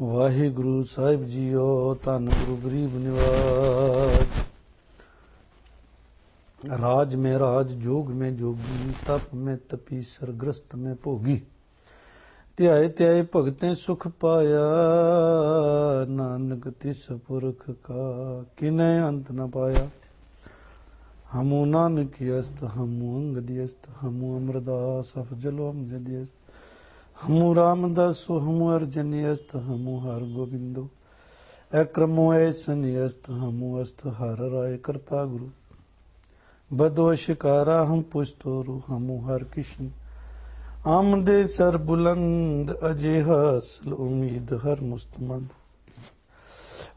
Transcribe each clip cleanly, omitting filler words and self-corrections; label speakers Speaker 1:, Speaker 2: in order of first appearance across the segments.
Speaker 1: वाहिगुरु साहिब जीओ धन गुरु गरीब निवाज। राज में राज, जोग में जोगी, तप में तपी, सरग्रस्त में भोगी। ध्याए ध्याए भगतें सुख पाया, नानक तिस पुरख का किनै अंत न पाया। हमू नानकी अस्त, हमू अंगदी अस्त, हमू अमरदास अफजलो अमजदी अस्त, हमू रामदासो हमू अर्जनी अस्त, हमू हर गोबिंदो अक्रमो ऐसनी अस्त, हमू अस्त हर राय करता गुरु। बदो शिकारा हम पुस्तोरु, हमू हर किशन आमदे सर बुलंद, अजय हसल उम्मीद हर मुस्तमद।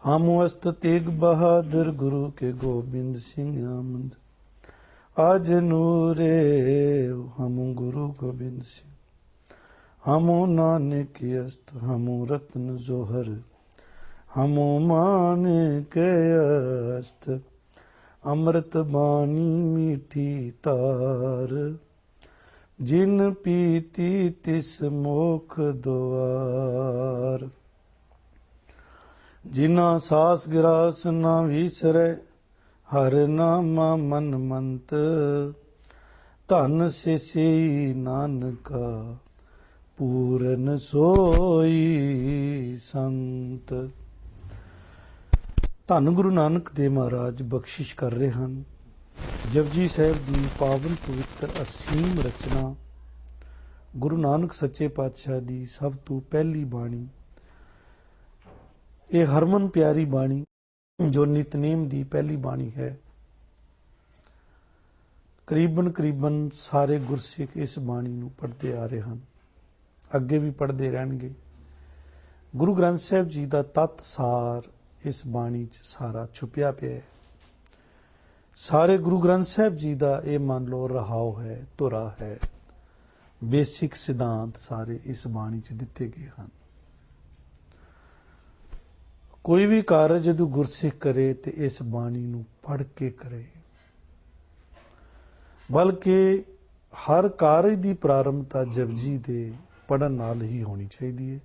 Speaker 1: हमू अस्त तेग बहादुर, गुरु के गोबिंद सिंह आमद। आज नूरे हमू गुरु गोबिंद सिंह, हमू नानक अस्त, हमू रत्न जोहर, हमू मान के अस्त। अमृत बानी मीठी तार, जिन पीती तिस मोख द्वार। जिना सास गिरास ना विसरै, हर नामा मन मंत। धन से नानका, पूरन सोई संत। ਧੰਨ ਗੁਰੂ ਨਾਨਕ ਦੇਵ ਮਹਾਰਾਜ ਬਖਸ਼ਿਸ਼ ਕਰ ਰਹੇ ਹਨ। ਜਪਜੀ ਸਾਹਿਬ ਦੀ ਪਾਵਨ ਪਵਿੱਤਰ ਅਸੀਮ ਰਚਨਾ, ਗੁਰੂ ਨਾਨਕ ਸੱਚੇ ਪਾਤਸ਼ਾਹ ਦੀ ਸਭ ਤੋਂ ਪਹਿਲੀ ਬਾਣੀ। ਇਹ ਹਰਮਨ ਪਿਆਰੀ ਬਾਣੀ ਜੋ ਨਿਤਨੇਮ ਦੀ ਪਹਿਲੀ ਬਾਣੀ ਹੈ। ਕਰੀਬਨ ਸਾਰੇ ਗੁਰਸਿੱਖ ਇਸ ਬਾਣੀ ਨੂੰ ਪੜ੍ਹਦੇ ਆ ਰਹੇ ਹਨ, ਅੱਗੇ ਵੀ ਪੜ੍ਹਦੇ ਰਹਿਣਗੇ। ਗੁਰੂ ਗ੍ਰੰਥ ਸਾਹਿਬ ਜੀ ਦਾ ਤੱਤ ਸਾਰ ਇਸ ਬਾਣੀ 'ਚ ਸਾਰਾ ਛੁਪਿਆ ਪਿਆ ਹੈ। ਸਾਰੇ ਗੁਰੂ ਗ੍ਰੰਥ ਸਾਹਿਬ ਜੀ ਦਾ ਇਹ ਮੰਨ ਲਓ ਰਹਾਉ ਹੈ, ਧੁਰਾ ਹੈ, ਬੇਸਿਕ ਸਿਧਾਂਤ ਸਾਰੇ ਇਸ ਬਾਣੀ 'ਚ ਦਿੱਤੇ ਗਏ ਹਨ। ਕੋਈ ਵੀ ਕਾਰਜ ਜਦੋਂ ਗੁਰਸਿੱਖ ਕਰੇ ਤੇ ਇਸ ਬਾਣੀ ਨੂੰ ਪੜ੍ਹ ਕੇ ਕਰੇ, ਬਲਕਿ ਹਰ ਕਾਰਜ ਦੀ ਪ੍ਰਾਰੰਭਤਾ ਜਪਜੀ ਦੇ ਪੜ੍ਹਨ ਨਾਲ ਹੀ ਹੋਣੀ ਚਾਹੀਦੀ ਹੈ,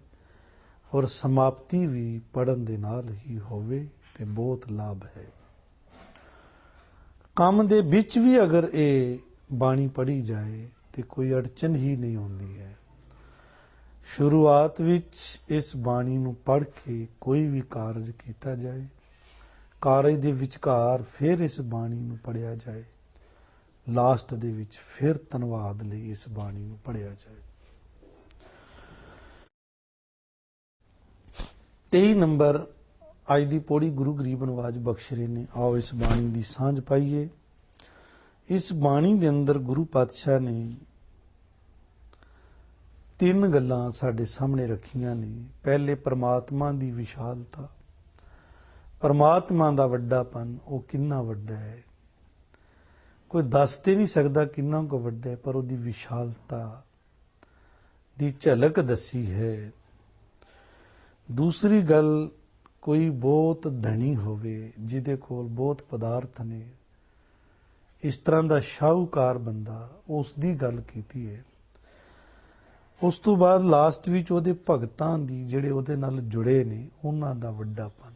Speaker 1: ਔਰ ਸਮਾਪਤੀ ਵੀ ਪੜ੍ਹਨ ਦੇ ਨਾਲ ਹੀ ਹੋਵੇ ਤੇ ਬਹੁਤ ਲਾਭ ਹੈ। ਕੰਮ ਦੇ ਵਿੱਚ ਵੀ ਅਗਰ ਇਹ ਬਾਣੀ ਪੜ੍ਹੀ ਜਾਏ ਤੇ ਕੋਈ ਅੜਚਨ ਹੀ ਨਹੀਂ ਆਉਂਦੀ ਹੈ। ਸ਼ੁਰੂਆਤ ਵਿੱਚ ਇਸ ਬਾਣੀ ਨੂੰ ਪੜ੍ਹ ਕੇ ਕੋਈ ਵੀ ਕਾਰਜ ਕੀਤਾ ਜਾਏ, ਕਾਰਜ ਦੇ ਵਿਚਕਾਰ ਫਿਰ ਇਸ ਬਾਣੀ ਨੂੰ ਪੜ੍ਹਿਆ ਜਾਏ, ਲਾਸਟ ਦੇ ਵਿੱਚ ਫਿਰ ਧੰਨਵਾਦ ਲਈ ਇਸ ਬਾਣੀ ਨੂੰ ਪੜ੍ਹਿਆ ਜਾਏ। 23 ਨੰਬਰ ਅੱਜ ਦੀ ਪੌੜੀ ਗੁਰੂ ਗਰੀਬ ਨਵਾਜ ਬਖਸ਼ ਰਹੇ ਨੇ। ਆਓ ਇਸ ਬਾਣੀ ਦੀ ਸਾਂਝ ਪਾਈਏ। ਇਸ ਬਾਣੀ ਦੇ ਅੰਦਰ ਗੁਰੂ ਪਾਤਸ਼ਾਹ ਨੇ 3 ਗੱਲਾਂ ਸਾਡੇ ਸਾਹਮਣੇ ਰੱਖੀਆਂ ਨੇ। ਪਹਿਲੇ, ਪਰਮਾਤਮਾ ਦੀ ਵਿਸ਼ਾਲਤਾ, ਪਰਮਾਤਮਾ ਦਾ ਵੱਡਾਪਨ, ਉਹ ਕਿੰਨਾ ਵੱਡਾ ਹੈ, ਕੋਈ ਦੱਸ ਤੇ ਨਹੀਂ ਸਕਦਾ ਕਿੰਨਾ ਕੁ ਵੱਡਾ ਹੈ, ਪਰ ਉਹਦੀ ਵਿਸ਼ਾਲਤਾ ਦੀ ਝਲਕ ਦੱਸੀ ਹੈ। ਦੂਸਰੀ ਗੱਲ, ਕੋਈ ਬਹੁਤ ਧਨੀ ਹੋਵੇ, ਜਿਹਦੇ ਕੋਲ ਬਹੁਤ ਪਦਾਰਥ ਨੇ, ਇਸ ਤਰ੍ਹਾਂ ਦਾ ਸ਼ਾਹੂਕਾਰ ਬੰਦਾ, ਉਸ ਦੀ ਗੱਲ ਕੀਤੀ ਹੈ। ਉਸ ਤੋਂ ਬਾਅਦ ਲਾਸਟ ਵਿੱਚ ਉਹਦੇ ਭਗਤਾਂ ਦੀ, ਜਿਹੜੇ ਉਹਦੇ ਨਾਲ ਜੁੜੇ ਨੇ, ਉਹਨਾਂ ਦਾ ਵੱਡਾਪਨ।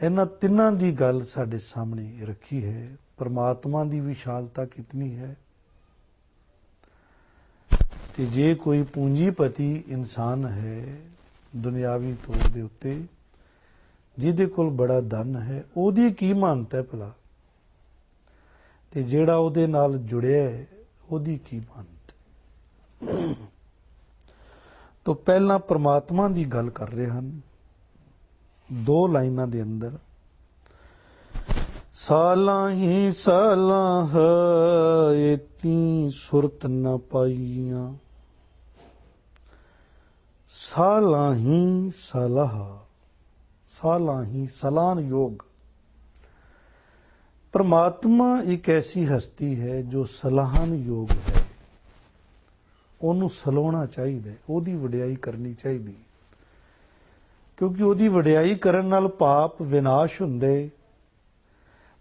Speaker 1: ਇਹਨਾਂ ਤਿੰਨਾਂ ਦੀ ਗੱਲ ਸਾਡੇ ਸਾਹਮਣੇ ਰੱਖੀ ਹੈ। ਪਰਮਾਤਮਾ ਦੀ ਵਿਸ਼ਾਲਤਾ ਕਿਤਨੀ ਹੈ, ਤੇ ਜੇ ਕੋਈ ਪੂੰਜੀਪਤੀ ਇਨਸਾਨ ਹੈ ਦੁਨਿਆਵੀ ਤੌਰ ਦੇ ਉੱਤੇ, ਜਿਹਦੇ ਕੋਲ ਬੜਾ ਧਨ ਹੈ, ਉਹਦੀ ਕੀ ਮਾਨਤਾ ਹੈ ਭਲਾ, ਤੇ ਜਿਹੜਾ ਉਹਦੇ ਨਾਲ ਜੁੜਿਆ ਹੈ ਉਹਦੀ ਕੀ ਮਾਨਤਾ। ਤੋਂ ਪਹਿਲਾਂ ਪਰਮਾਤਮਾ ਦੀ ਗੱਲ ਕਰ ਰਹੇ ਹਨ 2 ਲਾਈਨਾਂ ਦੇ ਅੰਦਰ। ਸਾਲਾਂ ਹੀ ਸਾਲਾਂ ਹੈ, ਇਤਨੀ ਸੁਰਤ ਨਾ ਪਾਈਆਂ। ਸਾਲਾਂ ਹੀ ਸਲਾਹ, ਸਾਲਾਂ ਹੀ ਸਲਾਨ ਯੋਗ। ਪਰਮਾਤਮਾ ਇੱਕ ਐਸੀ ਹਸਤੀ ਹੈ ਜੋ ਸਲਾਹਨ ਯੋਗ ਹੈ। ਉਹਨੂੰ ਸਲਾਉਣਾ ਚਾਹੀਦਾ, ਉਹਦੀ ਵਡਿਆਈ ਕਰਨੀ ਚਾਹੀਦੀ, ਕਿਉਂਕਿ ਉਹਦੀ ਵਡਿਆਈ ਕਰਨ ਨਾਲ ਪਾਪ ਵਿਨਾਸ਼ ਹੁੰਦੇ,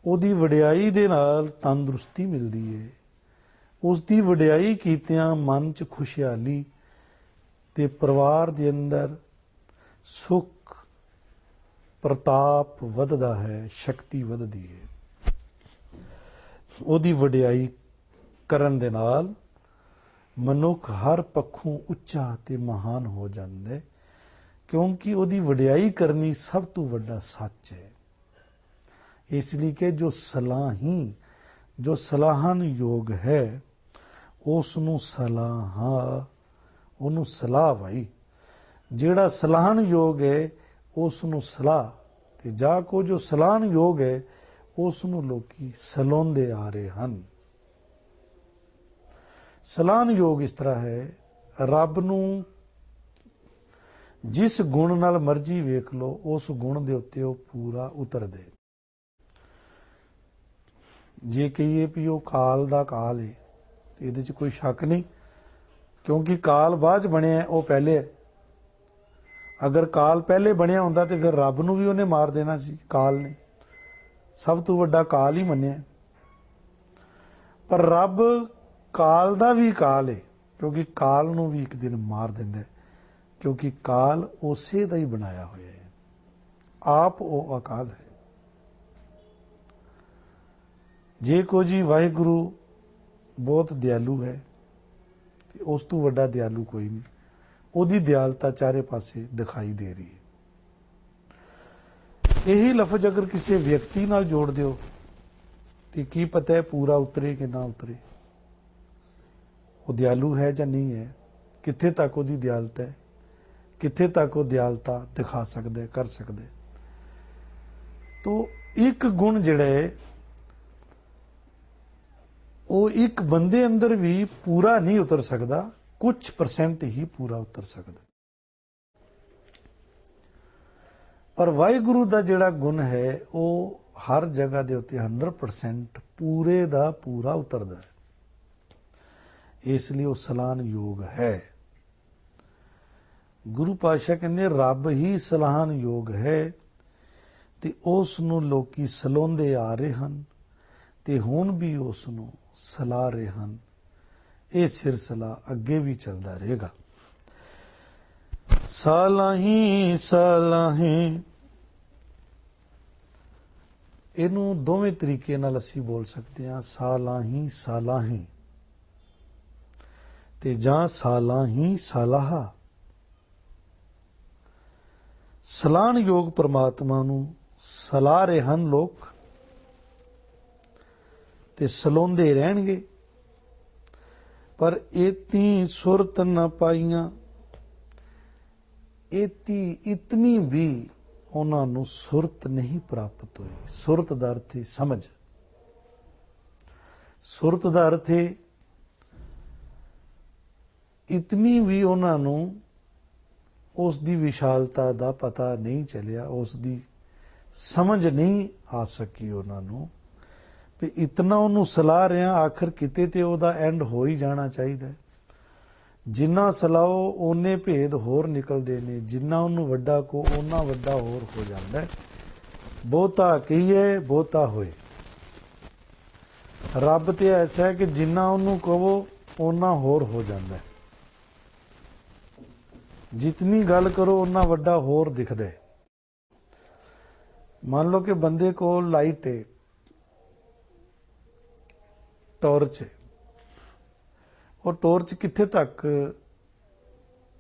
Speaker 1: ਉਹਦੀ ਵਡਿਆਈ ਦੇ ਨਾਲ ਤੰਦਰੁਸਤੀ ਮਿਲਦੀ ਹੈ, ਉਸ ਦੀ ਵਡਿਆਈ ਕੀਤਿਆਂ ਮਨ 'ਚ ਖੁਸ਼ਹਾਲੀ ਤੇ ਪਰਿਵਾਰ ਦੇ ਅੰਦਰ ਸੁਖ ਪ੍ਰਤਾਪ ਵੱਧਦਾ ਹੈ, ਸ਼ਕਤੀ ਵੱਧਦੀ ਹੈ। ਉਹਦੀ ਵਡਿਆਈ ਕਰਨ ਦੇ ਨਾਲ ਮਨੁੱਖ ਹਰ ਪੱਖੋਂ ਉੱਚਾ ਤੇ ਮਹਾਨ ਹੋ ਜਾਂਦਾ ਹੈ, ਕਿਉਂਕਿ ਉਹਦੀ ਵਡਿਆਈ ਕਰਨੀ ਸਭ ਤੋਂ ਵੱਡਾ ਸੱਚ ਹੈ। ਇਸ ਲਈ ਕਿ ਜੋ ਸਲਾਹਨ ਯੋਗ ਹੈ ਉਸ ਨੂੰ ਉਹਨੂੰ ਸਲਾਹ ਭਾਈ। ਜਿਹੜਾ ਸਲਾਹਨ ਯੋਗ ਹੈ ਉਸ ਨੂੰ ਸਲਾਹ, ਤੇ ਜਾ ਕੋ ਜੋ ਸਲਾਹਨ ਯੋਗ ਹੈ ਉਸ ਨੂੰ ਲੋਕੀ ਸਲਾਹੁੰਦੇ ਆ ਰਹੇ ਹਨ। ਸਲਾਹਨ ਯੋਗ ਇਸ ਤਰ੍ਹਾਂ ਹੈ, ਰੱਬ ਨੂੰ ਜਿਸ ਗੁਣ ਨਾਲ ਮਰਜ਼ੀ ਵੇਖ ਲਓ, ਉਸ ਗੁਣ ਦੇ ਉੱਤੇ ਉਹ ਪੂਰਾ ਉਤਰਦੇ। ਜੇ ਕਹੀਏ ਵੀ ਉਹ ਕਾਲ ਦਾ ਕਾਲ ਹੈ, ਇਹਦੇ 'ਚ ਕੋਈ ਸ਼ੱਕ ਨਹੀਂ, ਕਿਉਂਕਿ ਕਾਲ ਬਾਅਦ 'ਚ ਬਣਿਆ, ਉਹ ਪਹਿਲੇ ਹੈ। ਅਗਰ ਕਾਲ ਪਹਿਲੇ ਬਣਿਆ ਹੁੰਦਾ ਤੇ ਫਿਰ ਰੱਬ ਨੂੰ ਵੀ ਉਹਨੇ ਮਾਰ ਦੇਣਾ ਸੀ। ਕਾਲ ਨੇ ਸਭ ਤੋਂ ਵੱਡਾ ਕਾਲ ਹੀ ਮੰਨਿਆ, ਪਰ ਰੱਬ ਕਾਲ ਦਾ ਵੀ ਕਾਲ ਹੈ, ਕਿਉਂਕਿ ਕਾਲ ਨੂੰ ਵੀ ਇੱਕ ਦਿਨ ਮਾਰ ਦਿੰਦਾ, ਕਿਉਂਕਿ ਕਾਲ ਉਸੇ ਦਾ ਹੀ ਬਣਾਇਆ ਹੋਇਆ ਹੈ। ਆਪ ਉਹ ਅਕਾਲ ਹੈ। ਜੇ ਕੋ ਜੀ ਵਾਹਿਗੁਰੂ ਬਹੁਤ ਦਿਆਲੂ ਹੈ, ਤੇ ਉਸ ਤੋਂ ਵੱਡਾ ਦਿਆਲੂ ਕੋਈ ਨਹੀਂ। ਉਹਦੀ ਦਿਆਲਤਾ ਚਾਰੇ ਪਾਸੇ ਦਿਖਾਈ ਦੇ ਰਹੀ ਹੈ। ਇਹੀ ਲਫ਼ਜ਼ ਅਗਰ ਕਿਸੇ ਵਿਅਕਤੀ ਨਾਲ ਜੋੜ ਦਿਓ ਤੇ ਕੀ ਪਤਾ ਹੈ ਪੂਰਾ ਉਤਰੇ ਕਿ ਨਾ ਉਤਰੇ। ਉਹ ਦਿਆਲੂ ਹੈ ਜਾਂ ਨਹੀਂ ਹੈ, ਕਿੱਥੇ ਤੱਕ ਉਹਦੀ ਦਿਆਲਤਾ ਹੈ, ਕਿੱਥੇ ਤੱਕ ਉਹ ਦਿਆਲਤਾ ਦਿਖਾ ਸਕਦਾ ਹੈ, ਕਰ ਸਕਦਾ ਹੈ। ਤੋ ਇੱਕ ਗੁਣ ਜਿਹੜਾ ਹੈ ਉਹ ਇੱਕ ਬੰਦੇ ਅੰਦਰ ਵੀ ਪੂਰਾ ਨਹੀਂ ਉਤਰ ਸਕਦਾ, ਕੁਝ % ਹੀ ਪੂਰਾ ਉਤਰ ਸਕਦਾ। ਪਰ ਵਾਹਿਗੁਰੂ ਦਾ ਜਿਹੜਾ ਗੁਣ ਹੈ ਉਹ ਹਰ ਜਗ੍ਹਾ ਦੇ ਉੱਤੇ 100% ਪੂਰੇ ਦਾ ਪੂਰਾ ਉਤਰਦਾ ਹੈ। ਇਸ ਲਈ ਉਹ ਸਲਾਹਨ ਯੋਗ ਹੈ। ਗੁਰੂ ਪਾਤਸ਼ਾਹ ਕਹਿੰਦੇ ਰੱਬ ਹੀ ਸਲਾਹਨ ਯੋਗ ਹੈ, ਤੇ ਉਸ ਨੂੰ ਲੋਕੀ ਸਲਾਹੁੰਦੇ ਆ ਰਹੇ ਹਨ, ਤੇ ਹੁਣ ਵੀ ਉਸ ਨੂੰ ਸਲਾਹ ਰਹੇ ਹਨ। ਇਹ ਸਿਲਸਿਲਾ ਅੱਗੇ ਵੀ ਚੱਲਦਾ ਰਹੇਗਾ। ਸਲਾਹੀ ਸਲਾਹੀ, ਇਹਨੂੰ ਦੋਵੇਂ ਤਰੀਕੇ ਨਾਲ ਅਸੀਂ ਬੋਲ ਸਕਦੇ ਹਾਂ, ਸਲਾਹੀ ਸਲਾਹੀ ਤੇ ਜਾਂ ਸਲਾਹੀ ਸਲਾਹਾ। ਸਲਾਹਨ ਯੋਗ ਪ੍ਰਮਾਤਮਾ ਨੂੰ ਸਲਾਹ ਰਹੇ ਹਨ ਲੋਕ, ਤੇ ਸਲਾਹੁੰਦੇ ਰਹਿਣਗੇ। ਪਰ ਇਤੀ ਸੁਰਤ ਨ ਪਾਈਆਂ, ਇਤਨੀ ਵੀ ਉਹਨਾਂ ਨੂੰ ਸੁਰਤ ਨਹੀਂ ਪ੍ਰਾਪਤ ਹੋਈ। ਸੁਰਤ ਦਾ ਅਰਥ ਹੈ ਸਮਝ। ਸੁਰਤ ਦਾ ਅਰਥ ਹੈ ਇਤਨੀ ਵੀ ਉਹਨਾਂ ਨੂੰ ਉਸ ਦੀ ਵਿਸ਼ਾਲਤਾ ਦਾ ਪਤਾ ਨਹੀਂ ਚੱਲਿਆ, ਉਸ ਦੀ ਸਮਝ ਨਹੀਂ ਆ ਸਕੀ ਉਹਨਾਂ ਨੂੰ ਵੀ ਇਤਨਾ ਉਹਨੂੰ ਸਲਾਹ ਰਿਹਾ, ਆਖਰ ਕਿਤੇ ਤੇ ਉਹਦਾ ਐਂਡ ਹੋ ਹੀ ਜਾਣਾ ਚਾਹੀਦਾ। ਜਿੰਨਾ ਸਲਾਹੋ ਓਨੇ ਭੇਦ ਹੋਰ ਨਿਕਲਦੇ ਨੇ, ਜਿੰਨਾ ਉਹਨੂੰ ਵੱਡਾ ਕੋ ਓਨਾ ਵੱਡਾ ਹੋਰ ਹੋ ਜਾਂਦਾ ਹੈ। ਬਹੁਤਾ ਕਹੀਏ ਬਹੁਤਾ ਹੋਏ। ਰੱਬ ਤੇ ਐਸਾ ਹੈ ਕਿ ਜਿੰਨਾ ਉਹਨੂੰ ਕਹੋ ਓਨਾ ਹੋਰ ਹੋ ਜਾਂਦਾ ਹੈ। ਜਿਤਨੀ ਗੱਲ ਕਰੋ ਓਨਾ ਵੱਡਾ ਹੋਰ ਦਿਖਦਾ ਹੈ। ਮੰਨ ਲਓ ਕਿ ਬੰਦੇ ਕੋਲ ਲਾਈਟ ਹੈ, ਟਾਰਚ ਹੈ, ਉਹ ਟਾਰਚ ਕਿੱਥੇ ਤੱਕ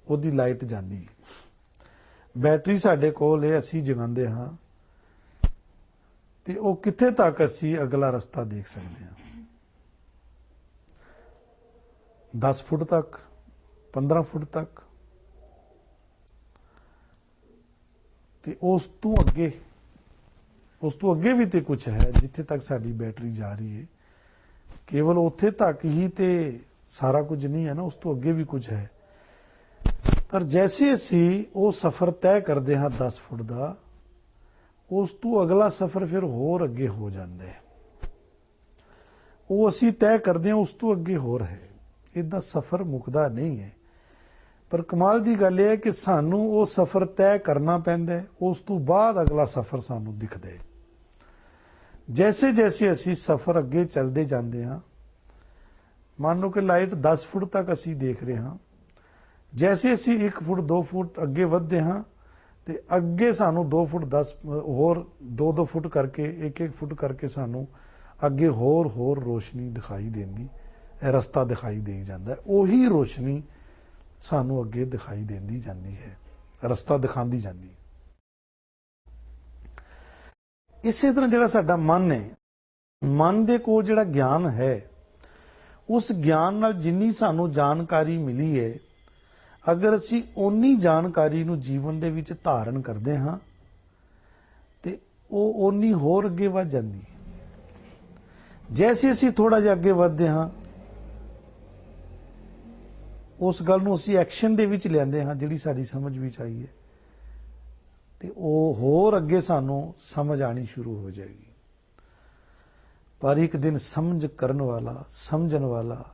Speaker 1: ਉਹਦੀ ਲਾਈਟ ਜਾਂਦੀ ਹੈ। ਬੈਟਰੀ ਸਾਡੇ ਕੋਲ ਹੈ, ਅਸੀਂ ਜਗਾਉਂਦੇ ਹਾਂ, ਤੇ ਉਹ ਕਿੱਥੇ ਤੱਕ ਅਸੀਂ ਅਗਲਾ ਰਸਤਾ ਦੇਖ ਸਕਦੇ ਹਾਂ। 10 ਫੁੱਟ ਤੱਕ, 15 ਫੁੱਟ ਤੱਕ, ਤੇ ਉਸ ਤੋਂ ਅੱਗੇ ਵੀ ਤੇ ਕੁਝ ਹੈ। ਜਿੱਥੇ ਤੱਕ ਸਾਡੀ ਬੈਟਰੀ ਜਾ ਰਹੀ ਹੈ, ਕੇਵਲ ਉੱਥੇ ਤੱਕ ਹੀ ਤੇ ਸਾਰਾ ਕੁਝ ਨਹੀਂ ਹੈ ਨਾ, ਉਸ ਤੋਂ ਅੱਗੇ ਵੀ ਕੁਝ ਹੈ। ਪਰ ਜੈਸੇ ਅਸੀਂ ਉਹ ਸਫ਼ਰ ਤੈਅ ਕਰਦੇ ਹਾਂ 10 ਫੁੱਟ ਦਾ, ਉਸ ਤੋਂ ਅਗਲਾ ਸਫ਼ਰ ਫਿਰ ਹੋਰ ਅੱਗੇ ਹੋ ਜਾਂਦਾ ਹੈ। ਉਹ ਅਸੀਂ ਤੈਅ ਕਰਦੇ ਹਾਂ, ਉਸ ਤੋਂ ਅੱਗੇ ਹੋਰ ਹੈ। ਇਹਦਾ ਸਫ਼ਰ ਮੁੱਕਦਾ ਨਹੀਂ ਹੈ। ਪਰ ਕਮਾਲ ਦੀ ਗੱਲ ਇਹ ਹੈ ਕਿ ਸਾਨੂੰ ਉਹ ਸਫ਼ਰ ਤੈਅ ਕਰਨਾ ਪੈਂਦਾ ਹੈ, ਉਸ ਤੋਂ ਬਾਅਦ ਅਗਲਾ ਸਫ਼ਰ ਸਾਨੂੰ ਦਿਖਦਾ ਹੈ। ਜੈਸੇ ਜੈਸੇ ਅਸੀਂ ਸਫ਼ਰ ਅੱਗੇ ਚੱਲਦੇ ਜਾਂਦੇ ਹਾਂ, ਮੰਨ ਲਓ ਕਿ ਲਾਈਟ 10 ਫੁੱਟ ਤੱਕ ਅਸੀਂ ਦੇਖ ਰਹੇ ਹਾਂ, ਜੈਸੇ ਅਸੀਂ 1 ਫੁੱਟ 2 ਫੁੱਟ ਅੱਗੇ ਵੱਧਦੇ ਹਾਂ, ਤੇ ਅੱਗੇ ਸਾਨੂੰ 2 ਫੁੱਟ 10 ਹੋਰ 2-2 ਫੁੱਟ ਕਰਕੇ 1-1 ਫੁੱਟ ਕਰਕੇ ਸਾਨੂੰ ਅੱਗੇ ਹੋਰ ਰੋਸ਼ਨੀ ਦਿਖਾਈ ਦਿੰਦੀ, ਰਸਤਾ ਦਿਖਾਈ ਦੇ ਜਾਂਦਾ। ਉਹੀ ਰੋਸ਼ਨੀ ਸਾਨੂੰ ਅੱਗੇ ਦਿਖਾਈ ਦਿੰਦੀ ਜਾਂਦੀ ਹੈ, ਰਸਤਾ ਦਿਖਾਉਂਦੀ ਜਾਂਦੀ। ਇਸੇ ਤਰ੍ਹਾਂ ਜਿਹੜਾ ਸਾਡਾ ਮਨ ਹੈ, ਮਨ ਦੇ ਕੋਲ ਜਿਹੜਾ ਗਿਆਨ ਹੈ, ਉਸ ਗਿਆਨ ਨਾਲ ਜਿੰਨੀ ਸਾਨੂੰ ਜਾਣਕਾਰੀ ਮਿਲੀ ਹੈ, ਅਗਰ ਅਸੀਂ ਓਨੀ ਜਾਣਕਾਰੀ ਨੂੰ ਜੀਵਨ ਦੇ ਵਿੱਚ ਧਾਰਨ ਕਰਦੇ ਹਾਂ ਤੇ ਉਹ ਓਨੀ ਹੋਰ ਅੱਗੇ ਵੱਧ ਜਾਂਦੀ ਹੈ। ਜੈਸੇ ਅਸੀਂ ਥੋੜਾ ਜਿਹਾ ਅੱਗੇ ਵੱਧਦੇ ਹਾਂ, ਉਸ ਗੱਲ ਨੂੰ ਅਸੀਂ ਐਕਸ਼ਨ ਦੇ ਵਿੱਚ ਲਿਆਂਦੇ ਹਾਂ ਜਿਹੜੀ ਸਾਡੀ ਸਮਝ ਵਿੱਚ ਆਈ ਹੈ, ਤੇ ਉਹ ਹੋਰ ਅੱਗੇ ਸਾਨੂੰ ਸਮਝ ਆਣੀ ਸ਼ੁਰੂ ਹੋ ਜਾਏਗੀ। ਪਰ ਇੱਕ ਦਿਨ ਸਮਝ ਕਰਨ ਵਾਲਾ, ਸਮਝਣ ਵਾਲਾ,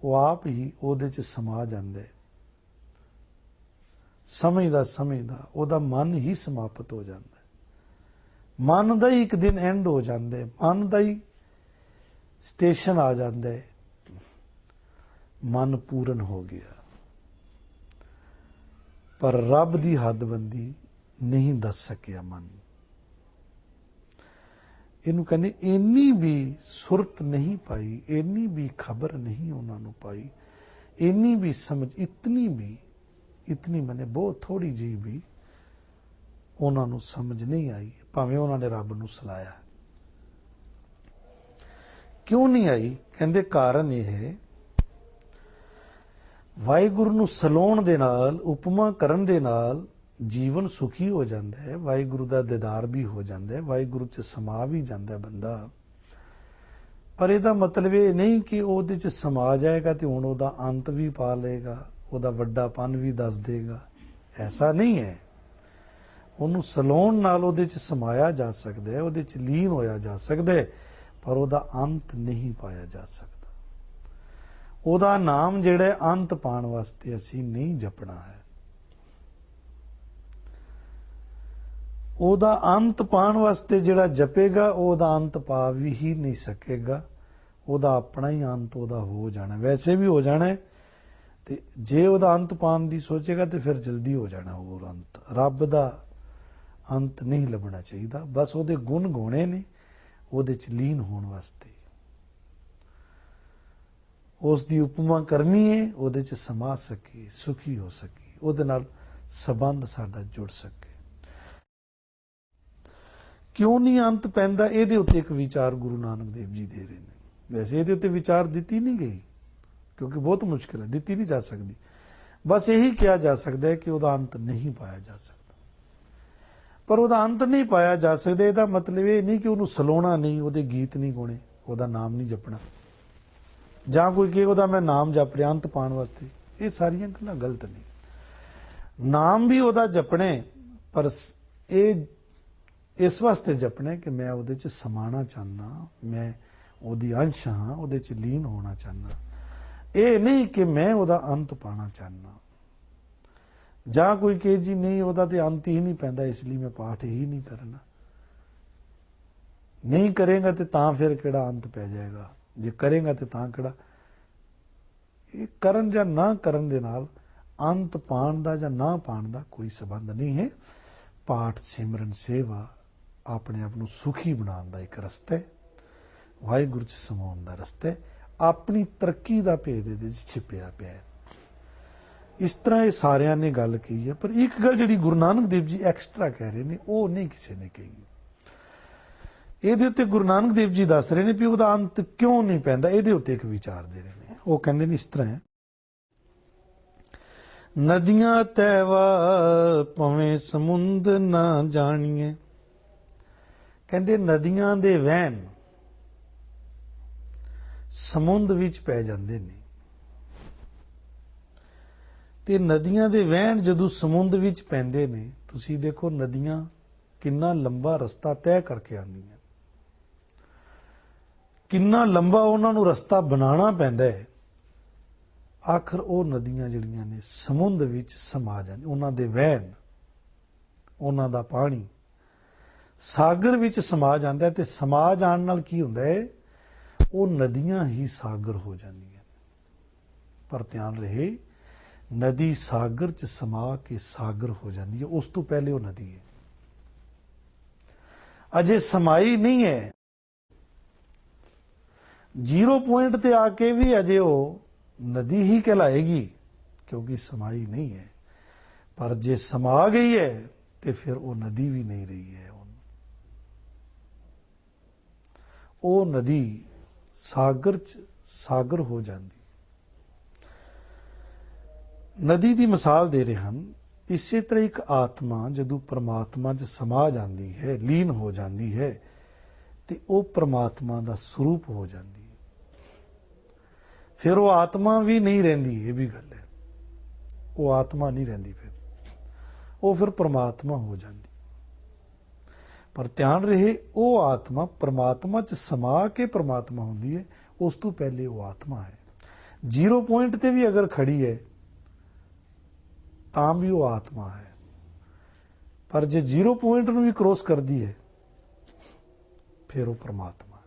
Speaker 1: ਉਹ ਆਪ ਹੀ ਉਹਦੇ 'ਚ ਸਮਾ ਜਾਂਦਾ ਹੈ। ਸਮਝਦਾ ਉਹਦਾ ਮਨ ਹੀ ਸਮਾਪਤ ਹੋ ਜਾਂਦਾ ਹੈ। ਮਨ ਦਾ ਹੀ ਇੱਕ ਦਿਨ ਐਂਡ ਹੋ ਜਾਂਦਾ ਹੈ, ਮਨ ਦਾ ਹੀ ਸਟੇਸ਼ਨ ਆ ਜਾਂਦਾ ਹੈ, ਮਨ ਪੂਰਨ ਹੋ ਗਿਆ। ਪਰ ਰੱਬ ਦੀ ਹੱਦਬੰਦੀ ਨਹੀਂ ਦੱਸ ਸਕਿਆ ਮਨ। ਇਹਨੂੰ ਕਹਿੰਦੇ ਇੰਨੀ ਵੀ ਸੁਰਤ ਨਹੀਂ ਪਾਈ, ਇੰਨੀ ਵੀ ਖਬਰ ਨਹੀਂ ਉਹਨਾਂ ਨੂੰ ਪਾਈ, ਇੰਨੀ ਵੀ ਸਮਝ, ਇਤਨੀ ਮੈਨੇ ਬਹੁਤ ਥੋੜੀ ਜਿਹੀ ਵੀ ਉਹਨਾਂ ਨੂੰ ਸਮਝ ਨਹੀਂ ਆਈ, ਭਾਵੇਂ ਉਹਨਾਂ ਨੇ ਰੱਬ ਨੂੰ ਸਲਾਇਆ। ਕਿਉਂ ਨਹੀਂ ਆਈ? ਕਹਿੰਦੇ ਕਾਰਨ ਇਹ ਹੈ, ਵਾਹਿਗੁਰੂ ਨੂੰ ਸਲਾਉਣ ਦੇ ਨਾਲ, ਉਪਮਾ ਕਰਨ ਦੇ ਨਾਲ ਜੀਵਨ ਸੁਖੀ ਹੋ ਜਾਂਦਾ ਹੈ, ਵਾਹਿਗੁਰੂ ਦਾ ਦੀਦਾਰ ਵੀ ਹੋ ਜਾਂਦਾ ਹੈ, ਵਾਹਿਗੁਰੂ 'ਚ ਸਮਾ ਵੀ ਜਾਂਦਾ ਬੰਦਾ। ਪਰ ਇਹਦਾ ਮਤਲਬ ਇਹ ਨਹੀਂ ਕਿ ਉਹਦੇ 'ਚ ਸਮਾ ਜਾਏਗਾ ਤੇ ਹੁਣ ਉਹਦਾ ਅੰਤ ਵੀ ਪਾ ਲਏਗਾ, ਉਹਦਾ ਵੱਡਾਪਨ ਵੀ ਦੱਸ ਦੇਗਾ। ਐਸਾ ਨਹੀਂ ਹੈ। ਉਹਨੂੰ ਸਲਾਉਣ ਨਾਲ ਉਹਦੇ 'ਚ ਸਮਾਇਆ ਜਾ ਸਕਦਾ ਹੈ, ਉਹਦੇ 'ਚ ਲੀਨ ਹੋਇਆ ਜਾ ਸਕਦਾ ਹੈ, ਪਰ ਉਹਦਾ ਅੰਤ ਨਹੀਂ ਪਾਇਆ ਜਾ ਸਕਦਾ। ਉਹਦਾ ਨਾਮ ਜਿਹੜਾ ਅੰਤ ਪਾਉਣ ਵਾਸਤੇ ਅਸੀਂ ਨਹੀਂ ਜਪਣਾ ਹੈ। ਉਹਦਾ ਅੰਤ ਪਾਉਣ ਵਾਸਤੇ ਜਿਹੜਾ ਜਪੇਗਾ, ਉਹਦਾ ਅੰਤ ਪਾ ਵੀ ਹੀ ਨਹੀਂ ਸਕੇਗਾ। ਉਹਦਾ ਆਪਣਾ ਹੀ ਅੰਤ ਉਹਦਾ ਹੋ ਜਾਣਾ, ਵੈਸੇ ਵੀ ਹੋ ਜਾਣਾ, ਤੇ ਜੇ ਉਹਦਾ ਅੰਤ ਪਾਉਣ ਦੀ ਸੋਚੇਗਾ ਤੇ ਫਿਰ ਜਲਦੀ ਹੋ ਜਾਣਾ ਹੋਰ ਅੰਤ। ਰੱਬ ਦਾ ਅੰਤ ਨਹੀਂ ਲੱਭਣਾ ਚਾਹੀਦਾ, ਬਸ ਉਹਦੇ ਗੁਣ ਗਾਉਣੇ ਨੇ ਉਹਦੇ 'ਚ ਲੀਨ ਹੋਣ ਵਾਸਤੇ। ਉਸ ਦੀ ਉਪਮਾ ਕਰਨੀ ਹੈ, ਉਹਦੇ 'ਚ ਸਮਾ ਸਕੇ, ਸੁਖੀ ਹੋ ਸਕੇ, ਉਹਦੇ ਨਾਲ ਸੰਬੰਧ ਸਾਡਾ ਜੁੜ ਸਕੇ। ਕਿਉਂ ਨਹੀਂ ਅੰਤ ਪੈਂਦਾ? ਇਹਦੇ ਉੱਤੇ ਇੱਕ ਵਿਚਾਰ ਗੁਰੂ ਨਾਨਕ ਦੇਵ ਜੀ ਦੇ ਰਹੇ ਨੇ। ਵੈਸੇ ਇਹਦੇ ਉੱਤੇ ਵਿਚਾਰ ਦਿੱਤੀ ਨਹੀਂ ਗਈ, ਕਿਉਂਕਿ ਬਹੁਤ ਮੁਸ਼ਕਿਲ ਹੈ, ਦਿੱਤੀ ਨਹੀਂ ਜਾ ਸਕਦੀ। ਬਸ ਇਹੀ ਕਿਹਾ ਜਾ ਸਕਦਾ ਹੈ ਕਿ ਉਹਦਾ ਅੰਤ ਨਹੀਂ ਪਾਇਆ ਜਾ ਸਕਦਾ। ਪਰ ਉਹਦਾ ਅੰਤ ਨਹੀਂ ਪਾਇਆ ਜਾ ਸਕਦਾ, ਇਹਦਾ ਮਤਲਬ ਇਹ ਨਹੀਂ ਕਿ ਉਹਨੂੰ ਸਲਾਉਣਾ ਨਹੀਂ, ਉਹਦੇ ਗੀਤ ਨਹੀਂ ਗਾਉਣੇ, ਉਹਦਾ ਨਾਮ ਨਹੀਂ ਜਪਣਾ, ਜਾਂ ਕੋਈ ਕਹੇ ਉਹਦਾ ਮੈਂ ਨਾਮ ਜਪ ਰਿਹਾ ਅੰਤ ਪਾਉਣ ਵਾਸਤੇ। ਇਹ ਸਾਰੀਆਂ ਗੱਲਾਂ ਗਲਤ ਨੇ। ਨਾਮ ਵੀ ਉਹਦਾ ਜਪਣੇ, ਪਰ ਇਹ ਇਸ ਵਾਸਤੇ ਜਪਣਾ ਕਿ ਮੈਂ ਉਹਦੇ 'ਚ ਸਮਾਣਾ ਚਾਹੁੰਦਾ, ਮੈਂ ਉਹਦੀ ਅੰਸ਼ ਹਾਂ, ਉਹਦੇ 'ਚ ਲੀਨ ਹੋਣਾ ਚਾਹੁੰਦਾ। ਇਹ ਨਹੀਂ ਕਿ ਮੈਂ ਉਹਦਾ ਅੰਤ ਪਾਣਾ ਚਾਹੁੰਦਾ। ਜਾਂ ਕੋਈ ਕਹੇ ਜੀ ਨਹੀਂ ਉਹਦਾ ਤੇ ਅੰਤ ਹੀ ਨਹੀਂ ਪੈਂਦਾ, ਇਸ ਲਈ ਮੈਂ ਪਾਠ ਹੀ ਨਹੀਂ ਕਰਨਾ। ਨਹੀਂ ਕਰੇਗਾ ਤੇ ਤਾਂ ਫਿਰ ਕਿਹੜਾ ਅੰਤ ਪੈ ਜਾਏਗਾ, ਜੇ ਕਰੇਗਾ ਤੇ ਤਾਂ ਕਿਹੜਾ। ਇਹ ਕਰਨ ਜਾਂ ਨਾ ਕਰਨ ਦੇ ਨਾਲ ਅੰਤ ਪਾਣ ਦਾ ਜਾਂ ਨਾ ਪਾਣ ਦਾ ਕੋਈ ਸੰਬੰਧ ਨਹੀਂ ਹੈ। ਪਾਠ, ਸਿਮਰਨ, ਸੇਵਾ ਆਪਣੇ ਆਪ ਨੂੰ ਸੁਖੀ ਬਣਾਉਣ ਦਾ ਇੱਕ ਰਸਤਾ ਹੈ, ਵਾਹਿਗੁਰੂ 'ਚ ਸਮਾਉਣ ਦਾ ਰਸਤਾ ਹੈ। ਆਪਣੀ ਤਰੱਕੀ ਦਾ ਭੇਦ ਇਹਦੇ 'ਚ ਛਿਪਿਆ ਪਿਆ ਹੈ। ਇਸ ਤਰ੍ਹਾਂ ਇਹ ਸਾਰਿਆਂ ਨੇ ਗੱਲ ਕਹੀ ਹੈ, ਪਰ ਇੱਕ ਗੱਲ ਜਿਹੜੀ ਗੁਰੂ ਨਾਨਕ ਦੇਵ ਜੀ ਐਕਸਟਰਾ ਕਹਿ ਰਹੇ ਨੇ, ਉਹ ਨਹੀਂ ਕਿਸੇ ਨੇ ਕਹੀ। ਇਹਦੇ ਉੱਤੇ ਗੁਰੂ ਨਾਨਕ ਦੇਵ ਜੀ ਦੱਸ ਰਹੇ ਨੇ ਵੀ ਉਹਦਾ ਅੰਤ ਕਿਉਂ ਨਹੀਂ ਪੈਂਦਾ। ਇਹਦੇ ਉੱਤੇ ਇੱਕ ਵਿਚਾਰ ਦੇ ਰਹੇ ਨੇ। ਉਹ ਕਹਿੰਦੇ ਨੇ ਇਸ ਤਰ੍ਹਾਂ ਹੈ, ਨਦੀਆਂ ਤੈਵਾ ਭਵੇਂ ਸਮੁੰਦ ਨਾ ਜਾਣੀਏ। ਕਹਿੰਦੇ ਨਦੀਆਂ ਦੇ ਵਹਿਣ ਸਮੁੰਦ ਵਿੱਚ ਪੈ ਜਾਂਦੇ ਨੇ, ਤੇ ਨਦੀਆਂ ਦੇ ਵਹਿਣ ਜਦੋਂ ਸਮੁੰਦ ਵਿੱਚ ਪੈਂਦੇ ਨੇ, ਤੁਸੀਂ ਦੇਖੋ ਨਦੀਆਂ ਕਿੰਨਾ ਲੰਬਾ ਰਸਤਾ ਤੈਅ ਕਰਕੇ ਆਉਂਦੀਆਂ, ਕਿੰਨਾ ਲੰਬਾ ਉਹਨਾਂ ਨੂੰ ਰਸਤਾ ਬਣਾਉਣਾ ਪੈਂਦਾ ਹੈ। ਆਖਰ ਉਹ ਨਦੀਆਂ ਜਿਹੜੀਆਂ ਨੇ ਸਮੁੰਦ ਵਿੱਚ ਸਮਾ ਜਾਂਦੀਆਂ, ਉਹਨਾਂ ਦੇ ਵਹਿਣ, ਉਹਨਾਂ ਦਾ ਪਾਣੀ ਸਾਗਰ ਵਿੱਚ ਸਮਾ ਜਾਂਦਾ ਹੈ। ਤੇ ਸਮਾ ਜਾਣ ਨਾਲ ਕੀ ਹੁੰਦਾ ਹੈ, ਉਹ ਨਦੀਆਂ ਹੀ ਸਾਗਰ ਹੋ ਜਾਂਦੀਆਂ। ਪਰ ਧਿਆਨ ਰਹੇ, ਨਦੀ ਸਾਗਰ 'ਚ ਸਮਾ ਕੇ ਸਾਗਰ ਹੋ ਜਾਂਦੀ ਹੈ, ਉਸ ਤੋਂ ਪਹਿਲੇ ਉਹ ਨਦੀ ਹੈ। ਅਜੇ ਸਮਾਈ ਨਹੀਂ ਹੈ, 0 ਪੁਆਇੰਟ ਤੇ ਆ ਕੇ ਵੀ ਅਜੇ ਉਹ ਨਦੀ ਹੀ ਕਹਿਲਾਏਗੀ, ਕਿਉਂਕਿ ਸਮਾਈ ਨਹੀਂ ਹੈ। ਪਰ ਜੇ ਸਮਾ ਗਈ ਹੈ ਤੇ ਫਿਰ ਉਹ ਨਦੀ ਵੀ ਨਹੀਂ ਰਹੀ ਹੈ। ਉਹ ਨਦੀ ਸਾਗਰ 'ਚ ਸਾਗਰ ਹੋ ਜਾਂਦੀ। ਨਦੀ ਦੀ ਮਿਸਾਲ ਦੇ ਰਹੇ ਹਨ। ਇਸੇ ਤਰ੍ਹਾਂ ਇੱਕ ਆਤਮਾ ਜਦੋਂ ਪਰਮਾਤਮਾ 'ਚ ਸਮਾ ਜਾਂਦੀ ਹੈ, ਲੀਨ ਹੋ ਜਾਂਦੀ ਹੈ, ਤੇ ਉਹ ਪਰਮਾਤਮਾ ਦਾ ਸਰੂਪ ਹੋ ਜਾਂਦੀ ਹੈ। ਫਿਰ ਉਹ ਆਤਮਾ ਵੀ ਨਹੀਂ ਰਹਿੰਦੀ, ਇਹ ਵੀ ਗੱਲ ਹੈ। ਉਹ ਆਤਮਾ ਨਹੀਂ ਰਹਿੰਦੀ, ਫਿਰ ਪਰਮਾਤਮਾ ਹੋ ਜਾਂਦੀ। ਪਰ ਧਿਆਨ ਰਹੇ, ਉਹ ਆਤਮਾ ਪਰਮਾਤਮਾ 'ਚ ਸਮਾ ਕੇ ਪਰਮਾਤਮਾ ਹੁੰਦੀ ਹੈ, ਉਸ ਤੋਂ ਪਹਿਲੇ ਉਹ ਆਤਮਾ ਹੈ। 0 ਪੁਆਇੰਟ ਤੇ ਵੀ ਅਗਰ ਖੜੀ ਹੈ ਤਾਂ ਵੀ ਉਹ ਆਤਮਾ ਹੈ। ਪਰ ਜੇ 0 ਪੁਆਇੰਟ ਨੂੰ ਵੀ ਕ੍ਰੋਸ ਕਰਦੀ ਹੈ ਫਿਰ ਉਹ ਪਰਮਾਤਮਾ ਹੈ।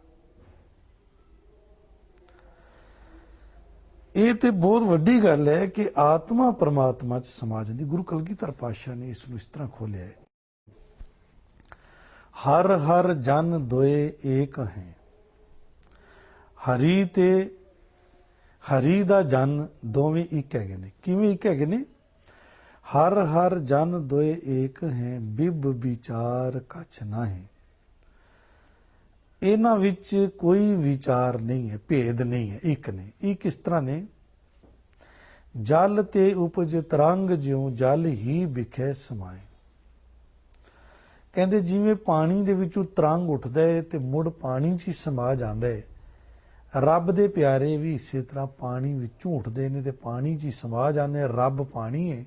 Speaker 1: ਇਹ ਤੇ ਬਹੁਤ ਵੱਡੀ ਗੱਲ ਹੈ ਕਿ ਆਤਮਾ ਪਰਮਾਤਮਾ 'ਚ ਸਮਾ ਜਾਂਦੀ। ਗੁਰੂ ਕਲਗੀਧਰ ਪਾਤਸ਼ਾਹ ਨੇ ਇਸ ਨੂੰ ਇਸ ਤਰ੍ਹਾਂ ਖੋਲਿਆ ਹੈ, ਹਰ ਹਰ ਜਨ ਦੋਏ ਏਕ ਹੈ। ਹਰੀ ਤੇ ਹਰੀ ਦਾ ਜਨ ਦੋਵੇਂ ਇੱਕ ਹੈਗੇ ਨੇ। ਕਿਵੇਂ ਇੱਕ ਹੈਗੇ ਨੇ? ਹਰ ਹਰ ਜਨ ਦੋਏ ਏਕ ਹੈ, ਬਿਬ ਵਿਚਾਰ ਕਛ ਨਾਹੀਂ। ਇਹਨਾਂ ਵਿੱਚ ਕੋਈ ਵਿਚਾਰ ਨਹੀਂ ਹੈ, ਭੇਦ ਨਹੀਂ ਹੈ, ਇੱਕ ਨੇ। ਇਹ ਕਿਸ ਤਰ੍ਹਾਂ ਨੇ? ਜਲ ਤੇ ਉਪਜ ਤਰੰਗ ਜਿਉ ਜਲ ਹੀ ਵਿਖੇ ਸਮਾਏ। ਕਹਿੰਦੇ ਜਿਵੇਂ ਪਾਣੀ ਦੇ ਵਿੱਚੋਂ ਤਰੰਗ ਉੱਠਦਾ ਹੈ ਤੇ ਮੁੜ ਪਾਣੀ 'ਚ ਹੀ ਸਮਾ ਜਾਂਦਾ ਹੈ, ਰੱਬ ਦੇ ਪਿਆਰੇ ਵੀ ਇਸੇ ਤਰ੍ਹਾਂ ਪਾਣੀ ਵਿੱਚੋਂ ਉੱਠਦੇ ਨੇ ਤੇ ਪਾਣੀ 'ਚ ਹੀ ਸਮਾ ਜਾਂਦੇ। ਰੱਬ ਪਾਣੀ ਹੈ,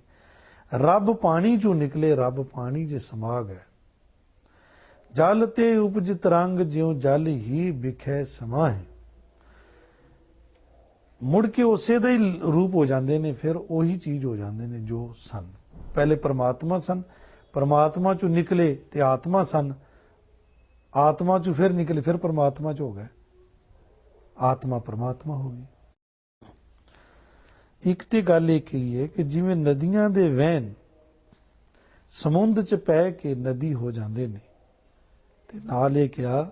Speaker 1: ਰੱਬ ਪਾਣੀ 'ਚੋਂ ਨਿਕਲੇ, ਰੱਬ ਪਾਣੀ 'ਚ ਸਮਾ ਗਏ। ਜਲ ਤੇ ਉਪਜ ਤਰੰਗ ਜਿਉ ਜਲ ਹੀ ਵਿਖੇ ਸਮਾਏ। ਮੁੜ ਕੇ ਉਸੇ ਦਾ ਹੀ ਰੂਪ ਹੋ ਜਾਂਦੇ ਨੇ, ਫਿਰ ਉਹੀ ਚੀਜ਼ ਹੋ ਜਾਂਦੇ ਨੇ ਜੋ ਸਨ। ਪਹਿਲੇ ਪਰਮਾਤਮਾ ਸਨ, ਪਰਮਾਤਮਾ 'ਚੋਂ ਨਿਕਲੇ ਤੇ ਆਤਮਾ ਸਨ, ਆਤਮਾ 'ਚੋਂ ਫਿਰ ਨਿਕਲੇ, ਫਿਰ ਪਰਮਾਤਮਾ 'ਚ ਹੋ ਗਏ, ਆਤਮਾ ਪਰਮਾਤਮਾ ਹੋ ਗਈ। ਇੱਕ ਤੇ ਗੱਲ ਇਹ ਕਹੀ ਹੈ ਕਿ ਜਿਵੇਂ ਨਦੀਆਂ ਦੇ ਵਹਿਣ ਸਮੁੰਦਰ 'ਚ ਪੈ ਕੇ ਨਦੀ ਹੋ ਜਾਂਦੇ ਨੇ, ਤੇ ਨਾਲ ਇਹ ਕਿਹਾ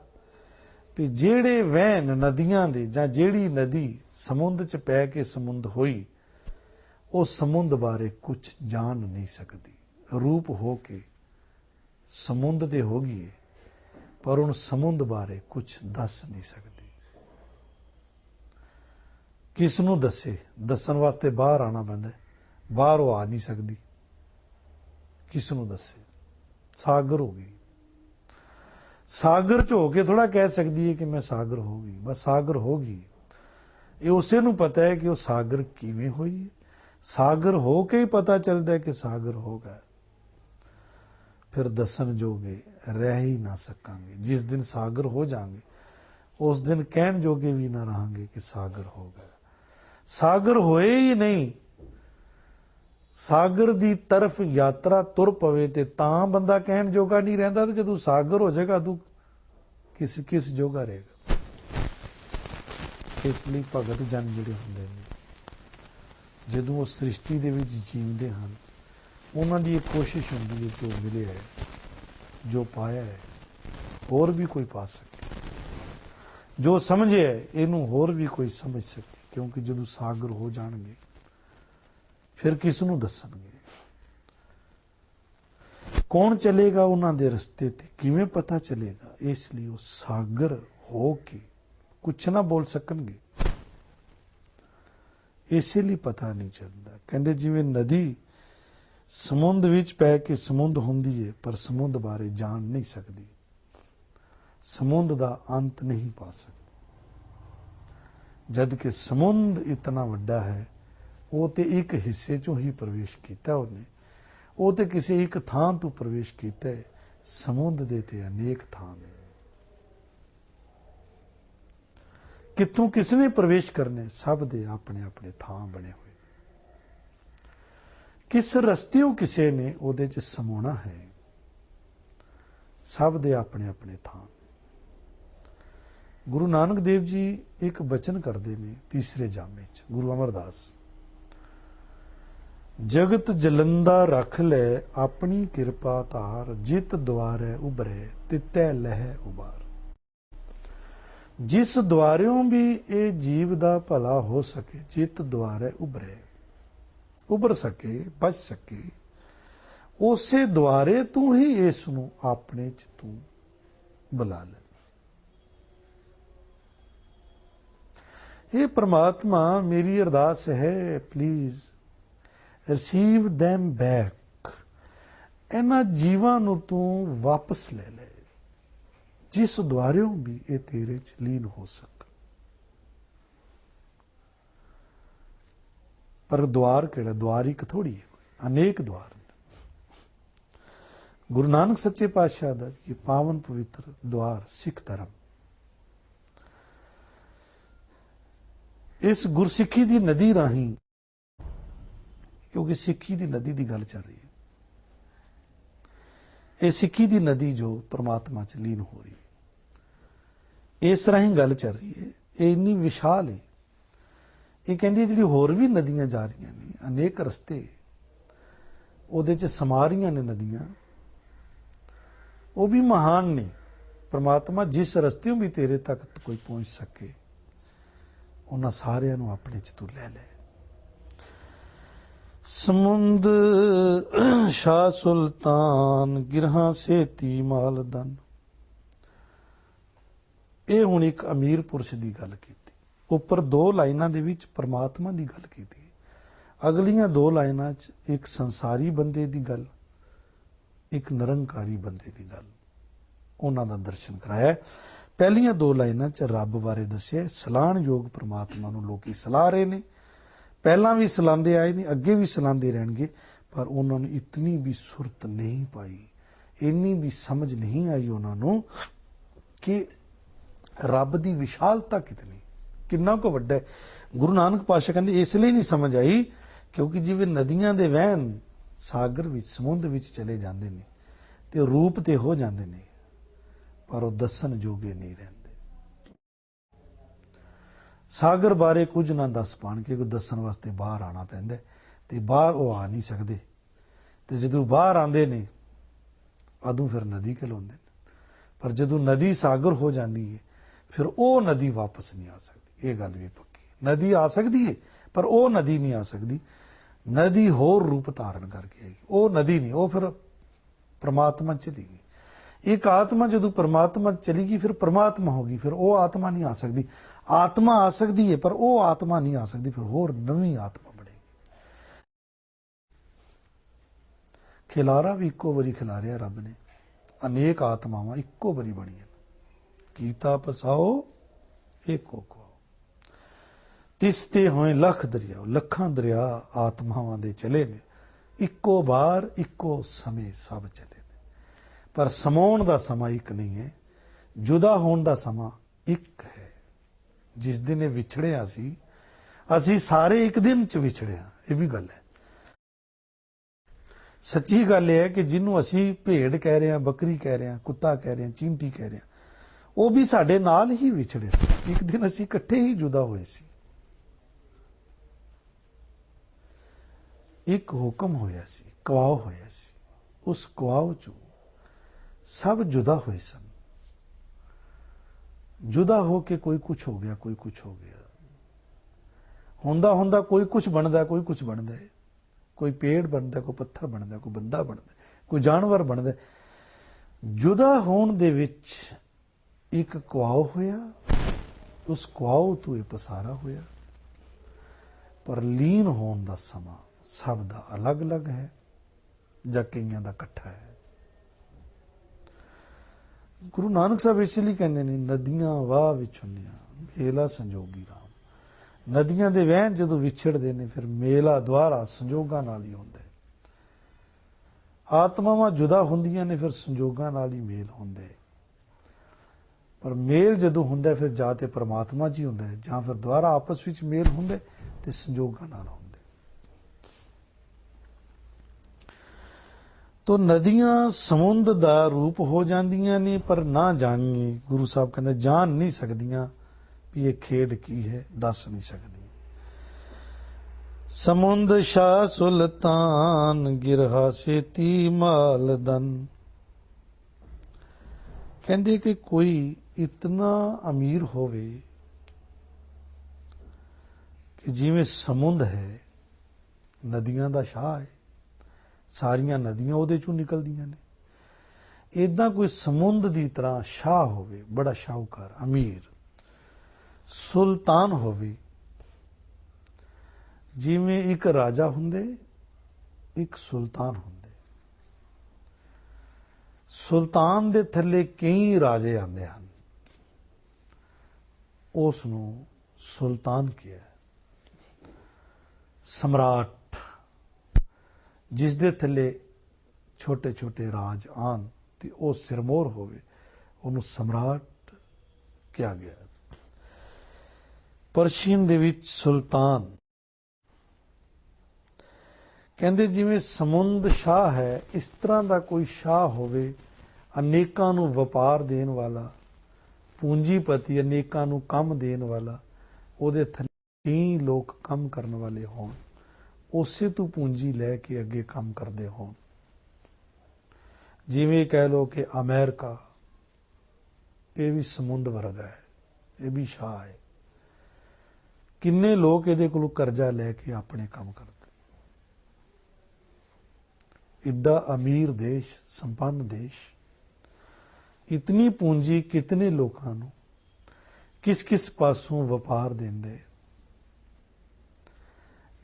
Speaker 1: ਵੀ ਜਿਹੜੇ ਵਹਿਣ ਨਦੀਆਂ ਦੇ ਜਾਂ ਜਿਹੜੀ ਨਦੀ ਸਮੁੰਦਰ 'ਚ ਪੈ ਕੇ ਸਮੁੰਦ ਹੋਈ, ਉਹ ਸਮੁੰਦ ਬਾਰੇ ਕੁਝ ਜਾਣ ਨਹੀਂ ਸਕਦੀ। ਰੂਪ ਹੋ ਕੇ ਸਮੁੰਦ ਦੇ ਹੋ ਗਈ, ਪਰ ਹੁਣ ਸਮੁੰਦ ਬਾਰੇ ਕੁਝ ਦੱਸ ਨਹੀਂ ਸਕਦੀ। ਕਿਸ ਨੂੰ ਦੱਸੇ? ਦੱਸਣ ਵਾਸਤੇ ਬਾਹਰ ਆਉਣਾ ਪੈਂਦਾ, ਬਾਹਰ ਉਹ ਆ ਨਹੀਂ ਸਕਦੀ। ਕਿਸ ਨੂੰ ਦੱਸੇ? ਸਾਗਰ ਹੋ ਗਈ। ਸਾਗਰ 'ਚ ਹੋ ਕੇ ਥੋੜਾ ਕਹਿ ਸਕਦੀ ਹੈ ਕਿ ਮੈਂ ਸਾਗਰ ਹੋ ਗਈ। ਬਸ ਸਾਗਰ ਹੋ ਗਈ। ਇਹ ਉਸੇ ਨੂੰ ਪਤਾ ਹੈ ਕਿ ਉਹ ਸਾਗਰ ਕਿਵੇਂ ਹੋਈ ਹੈ। ਸਾਗਰ ਹੋ ਕੇ ਹੀ ਪਤਾ ਚੱਲਦਾ ਹੈ ਕਿ ਸਾਗਰ ਹੋ ਗਿਆ। ਫਿਰ ਦੱਸਣ ਜੋਗੇ ਰਹਿ ਹੀ ਨਾ ਸਕਾਂਗੇ। ਜਿਸ ਦਿਨ ਸਾਗਰ ਹੋ ਜਾਵਾਂਗੇ ਉਸ ਦਿਨ ਕਹਿਣ ਜੋਗੇ ਵੀ ਨਾ ਰਹਾਂਗੇ ਕਿ ਸਾਗਰ ਹੋ ਗਿਆ। ਸਾਗਰ ਹੋਏ ਹੀ ਨਹੀਂ, ਸਾਗਰ ਦੀ ਤਰਫ ਯਾਤਰਾ ਤੁਰ ਪਵੇ ਤੇ ਤਾਂ ਬੰਦਾ ਕਹਿਣ ਜੋਗਾ ਨਹੀਂ ਰਹਿੰਦਾ। ਤੇ ਜਦੋਂ ਸਾਗਰ ਹੋ ਜਾਏਗਾ ਤੂੰ ਕਿਸ ਜੋਗਾ ਰਹੇਗਾ। ਇਸ ਲਈ ਭਗਤ ਜਨ ਜਿਹੜੇ ਹੁੰਦੇ ਨੇ, ਜਦੋਂ ਉਹ ਸ੍ਰਿਸ਼ਟੀ ਦੇ ਵਿੱਚ ਜੀਉਂਦੇ ਹਨ, ਉਹਨਾਂ ਦੀ ਇੱਕ ਕੋਸ਼ਿਸ਼ ਹੁੰਦੀ ਹੈ ਜੋ ਮਿਲਿਆ ਹੈ, ਜੋ ਪਾਇਆ ਹੈ, ਹੋਰ ਵੀ ਕੋਈ ਪਾ ਸਕੇ, ਜੋ ਸਮਝਿਆ ਇਹਨੂੰ ਹੋਰ ਵੀ ਕੋਈ ਸਮਝ ਸਕੇ। ਕਿਉਂਕਿ ਜਦੋਂ ਸਾਗਰ ਹੋ ਜਾਣਗੇ ਫਿਰ ਕਿਸ ਨੂੰ ਦੱਸਣਗੇ? ਕੌਣ ਚੱਲੇਗਾ ਉਹਨਾਂ ਦੇ ਰਸਤੇ ਤੇ? ਕਿਵੇਂ ਪਤਾ ਚੱਲੇਗਾ? ਇਸ ਲਈ ਉਹ ਸਾਗਰ ਹੋ ਕੇ ਕੁਛ ਨਾ ਬੋਲ ਸਕਣਗੇ। ਇਸੇ ਲਈ ਪਤਾ ਨਹੀਂ ਚੱਲਦਾ। ਕਹਿੰਦੇ ਜਿਵੇਂ ਨਦੀ ਸਮੁੰਦਰ ਵਿੱਚ ਪੈ ਕੇ ਸਮੁੰਦ ਹੁੰਦੀ ਹੈ, ਪਰ ਸਮੁੰਦ ਬਾਰੇ ਜਾਣ ਨਹੀਂ ਸਕਦੀ, ਸਮੁੰਦ ਦਾ ਅੰਤ ਨਹੀਂ ਪਾ ਸਕਦੀ। ਜਦ ਕਿ ਸਮੁੰਦ ਇਤਨਾ ਵੱਡਾ ਹੈ, ਉਹ ਤੇ ਇੱਕ ਹਿੱਸੇ ਚੋਂ ਹੀ ਪ੍ਰਵੇਸ਼ ਕੀਤਾ ਉਹਨੇ। ਉਹ ਤੇ ਕਿਸੇ ਇੱਕ ਥਾਂ ਤੋਂ ਪ੍ਰਵੇਸ਼ ਕੀਤਾ ਹੈ। ਸਮੁੰਦ ਦੇ ਤੇ ਅਨੇਕ ਥਾਂ ਨੇ। ਕਿੱਥੋਂ ਕਿਸਨੇ ਪ੍ਰਵੇਸ਼ ਕਰਨੇ? ਸਭ ਦੇ ਆਪਣੇ ਆਪਣੇ ਥਾਂ ਬਣੇ ਹੋਏ। ਕਿਸ ਰਸਤਿਓਂ ਕਿਸੇ ਨੇ ਉਹਦੇ 'ਚ ਸਮਾਉਣਾ ਹੈ। ਸਭ ਦੇ ਆਪਣੇ ਆਪਣੇ ਥਾਂ। ਗੁਰੂ ਨਾਨਕ ਦੇਵ ਜੀ ਇੱਕ ਬਚਨ ਕਰਦੇ ਨੇ ਤੀਸਰੇ ਜਾਮੇ 'ਚ, ਗੁਰੂ ਅਮਰਦਾਸ। जगत जलंदा रख ले अपनी कृपा धार, जित द्वारे उभरे तितै लह उबार। जिस द्वारों भी ये जीव दा भला हो सके, जित द्वारे उभरे, उभर सके, बच सके, उसे द्वारे तू ही इस नूं अपने च तू बुला ले। हे परमात्मा, मेरी अरदास है, प्लीज रिसीव दैम बैक। इन्हां जीवां नूं तू वापस ले ले, जिस द्वारों भी ये तेरे च लीन हो सक। पर द्वार किहड़ा? द्वार एक थोड़ी है, अनेक द्वार ने। गुरु नानक सच्चे पातशाह दा ये पावन पवित्र द्वार सिख धर्म, इस गुरसिੱਖੀ ਦੀ नदी राही, क्योंकि सिੱਖੀ ਦੀ नदी की गल चल रही है, ये सिੱਖੀ ਦੀ नदी जो परमात्मा च लीन हो रही है, इस राही गल चल रही है। ये इन्नी विशाल है, ये कहती जी होर भी नदियां जा रही ने, अनेक रस्ते ਉਹਦੇ ਚ ਸਮਾ ਰਹੀਆਂ ਨੇ नदियां, वो भी महान ने। परमात्मा जिस रस्ते भी तेरे तक कोई पहुंच सके, उन्हां सारियां नूं अपने च तू लै ले। समुंद शाह सुल्तान गिरहां सेती मालदन। ये हुण एक अमीर पुरुष की गल की, उपर दो लाइनां दे विच परमात्मा की गल की, अगलियां दो लाइनां च एक संसारी बंदे की गल, एक निरंकारी बंदे की गल, उन्हां दा दर्शन कराया। पहलियां दो लाइनां च रब बारे दस्सिया, सलाहण योग परमात्मा नूं लोकी सलाह रहे ने, पहलां भी सलांदे आए ने, अगे भी सलांदे रहणगे, पर उन्हां नूं इतनी भी सुरत नहीं पाई, इन्नी भी समझ नहीं आई उन्हां नूं कि रब की विशालता कितनी, किन्ना को वड्डा है। गुरु नानक पातशाह कहंदे इसलिए नहीं समझ आई क्योंकि जिवें नदियां दे वहन सागर विच समुद्र विच चले जाते हैं तो रूप ते हो जाते हैं, पर वो दसन जोगे नहीं रहते। सागर बारे कुछ ना दस पाणगे, कोई दसन वास्ते बाहर आना पैंदा, ते बाहर वो आ नहीं सकते, तो जदों बाहर आते ने अदों फिर नदी कहलाउंदे ने, पर जदों नदी सागर हो जाती है फिर वो नदी वापस नहीं आ सकती। ये गल भी पक्की, नदी आ सकती है पर वो नदी नहीं आ सकती, नदी होर रूप धारण करके आएगी, वो नदी नहीं, वो फिर परमात्मा चली गई। एक आत्मा जदों परमात्मा चली गई फिर परमात्मा होगी, फिर वो आत्मा नहीं आ सकती। आत्मा आ सकती है पर वो आत्मा नहीं आ सकती, फिर होर नवी आत्मा बनेगी। खिलारा भी इक्को बारी खिलारिया रब ने, अनेक आत्मावां इक्को बारी बणियां, कीता पसाओ एको को, तिसते होए लख दरिया, लखां दरिया आत्मावां दे चले ने, इक्को बार इक्को समय सब चले ने, पर समाउण दा समा एक नहीं है, जुदा होण दा समा एक है। जिस दिन ये विछड़िया असी सारे एक दिन च विछड़िया, ये भी गल है। सच्ची गल है कि जिन्हों असी भेड़ कह रहे हैं, बकरी कह रहे हैं, कुत्ता कह रहे हैं, चींटी कह रहे हैं, वो भी साडे नाल ही विछड़े सी, एक दिन असी इकट्ठे ही जुदा होए सी। एक हुक्म होया सी, कवाओ होया सी, उस कवाओ चों सब जुदा हुए सन। जुदा हो के कोई कुछ हो गया, कोई कुछ हो गया, होंदा होंदा कोई कुछ बनता, कोई कुछ बनता है, कोई पेड़ बनता, कोई पत्थर बनता, कोई बंदा बनता, कोई जानवर बनता। जुदा होण दे विच एक कुआओ होया, उस कुआओ तो एक पसारा होया, पर लीन होण दा समा सब दा अलग अलग है, जां कईयां दा इकट्ठा है। गुरु नानक साहब इसलिए कहते हैं, नदियां वाह विछुनिया मेला संजोगी राम। नदियां दे वहन जदों विछड़ते हैं फिर मेला द्वारा संजोगां नाल ही हुंदा है। आत्मावां जुदा हुंदियां ने फिर संजोगां नाल ही मेल हुंदा है, पर मेल जदों हुंदा है फिर जां ते परमात्मा जी हुंदा है, जां फिर द्वारा आपस विच मेल हुंदा है ते संजोगां नाल हुंदा है। तो नदियां समुद्र दा रूप हो जांदियां ने, पर ना जानिए, गुरु साहब कहते जान नहीं सकदियां भी ये खेड की है, दस नहीं सकदी। ਸਮੁੰਦ ਸ਼ਾਹ ਸੁਲਤਾਨ ਗਿਰਹਾ ਸੇਤੀ ਮਾਲ ਦਨ। ਕਹਿੰਦੇ ਕਿ ਕੋਈ ਇਤਨਾ ਅਮੀਰ ਹੋਵੇ ਕਿ ਜਿਵੇਂ ਸਮੁੰਦ ਹੈ, ਨਦੀਆਂ ਦਾ ਸ਼ਾਹ ਹੈ, ਸਾਰੀਆਂ ਨਦੀਆਂ ਉਹਦੇ ਚੋਂ ਨਿਕਲਦੀਆਂ ਨੇ, ਇਦਾਂ ਕੋਈ ਸਮੁੰਦ ਦੀ ਤਰ੍ਹਾਂ ਸ਼ਾਹ ਹੋਵੇ, ਬੜਾ ਸ਼ਾਹੂਕਾਰ ਅਮੀਰ। ਸੁਲਤਾਨ ਹੋਵੇ, ਜਿਵੇਂ ਇੱਕ ਰਾਜਾ ਹੁੰਦੇ ਇੱਕ ਸੁਲਤਾਨ ਹੁੰਦੇ। ਸੁਲਤਾਨ ਦੇ ਥੱਲੇ ਕਈ ਰਾਜੇ ਆਉਂਦੇ ਹਨ, ਉਸ ਨੂੰ ਸੁਲਤਾਨ ਕਿਹਾ। ਸਮਰਾਟ, ਜਿਸ ਦੇ ਥੱਲੇ ਛੋਟੇ ਛੋਟੇ ਰਾਜ ਆਣ ਤੇ ਉਹ ਸਿਰਮੌਰ ਹੋਵੇ, ਉਹਨੂੰ ਸਮਰਾਟ ਕਿਹਾ ਗਿਆ। ਪਰਸ਼ੀਅਨ ਦੇ ਵਿੱਚ ਸੁਲਤਾਨ ਕਹਿੰਦੇ ਜਿਵੇਂ ਸਮੁੰਦ ਸ਼ਾਹ ਹੈ, ਇਸ ਤਰ੍ਹਾਂ ਦਾ ਕੋਈ ਸ਼ਾਹ ਹੋਵੇ, ਅਨੇਕਾਂ ਨੂੰ ਵਪਾਰ ਦੇਣ ਵਾਲਾ, ਪੂੰਜੀਪਤੀ, ਅਨੇਕਾਂ ਨੂੰ ਕੰਮ ਦੇਣ ਵਾਲਾ, ਉਹਦੇ ਥੱਲੇ ਕਈ ਲੋਕ ਕੰਮ ਕਰਨ ਵਾਲੇ ਹੋਣ, ਉਸੇ ਤੋਂ ਪੂੰਜੀ ਲੈ ਕੇ ਅੱਗੇ ਕੰਮ ਕਰਦੇ ਹੋਣ। ਜਿਵੇਂ ਕਹਿ ਲੋ ਕਿ ਅਮਰੀਕਾ, ਇਹ ਵੀ ਸਮੁੰਦ ਵਰਗਾ ਹੈ, ਇਹ ਵੀ ਸ਼ਾਹ ਹੈ। ਕਿੰਨੇ ਲੋਕ ਇਹਦੇ ਕੋਲੋਂ ਕਰਜ਼ਾ ਲੈ ਕੇ ਆਪਣੇ ਕੰਮ ਕਰਦੇ। ਇੱਡਾ ਅਮੀਰ ਦੇਸ਼, ਸੰਪੰਨ ਦੇਸ਼, ਇਤਨੀ ਪੂੰਜੀ ਕਿਤਨੇ ਲੋਕਾਂ ਨੂੰ ਕਿਸ ਕਿਸ ਪਾਸੋਂ ਵਪਾਰ ਦਿੰਦੇ।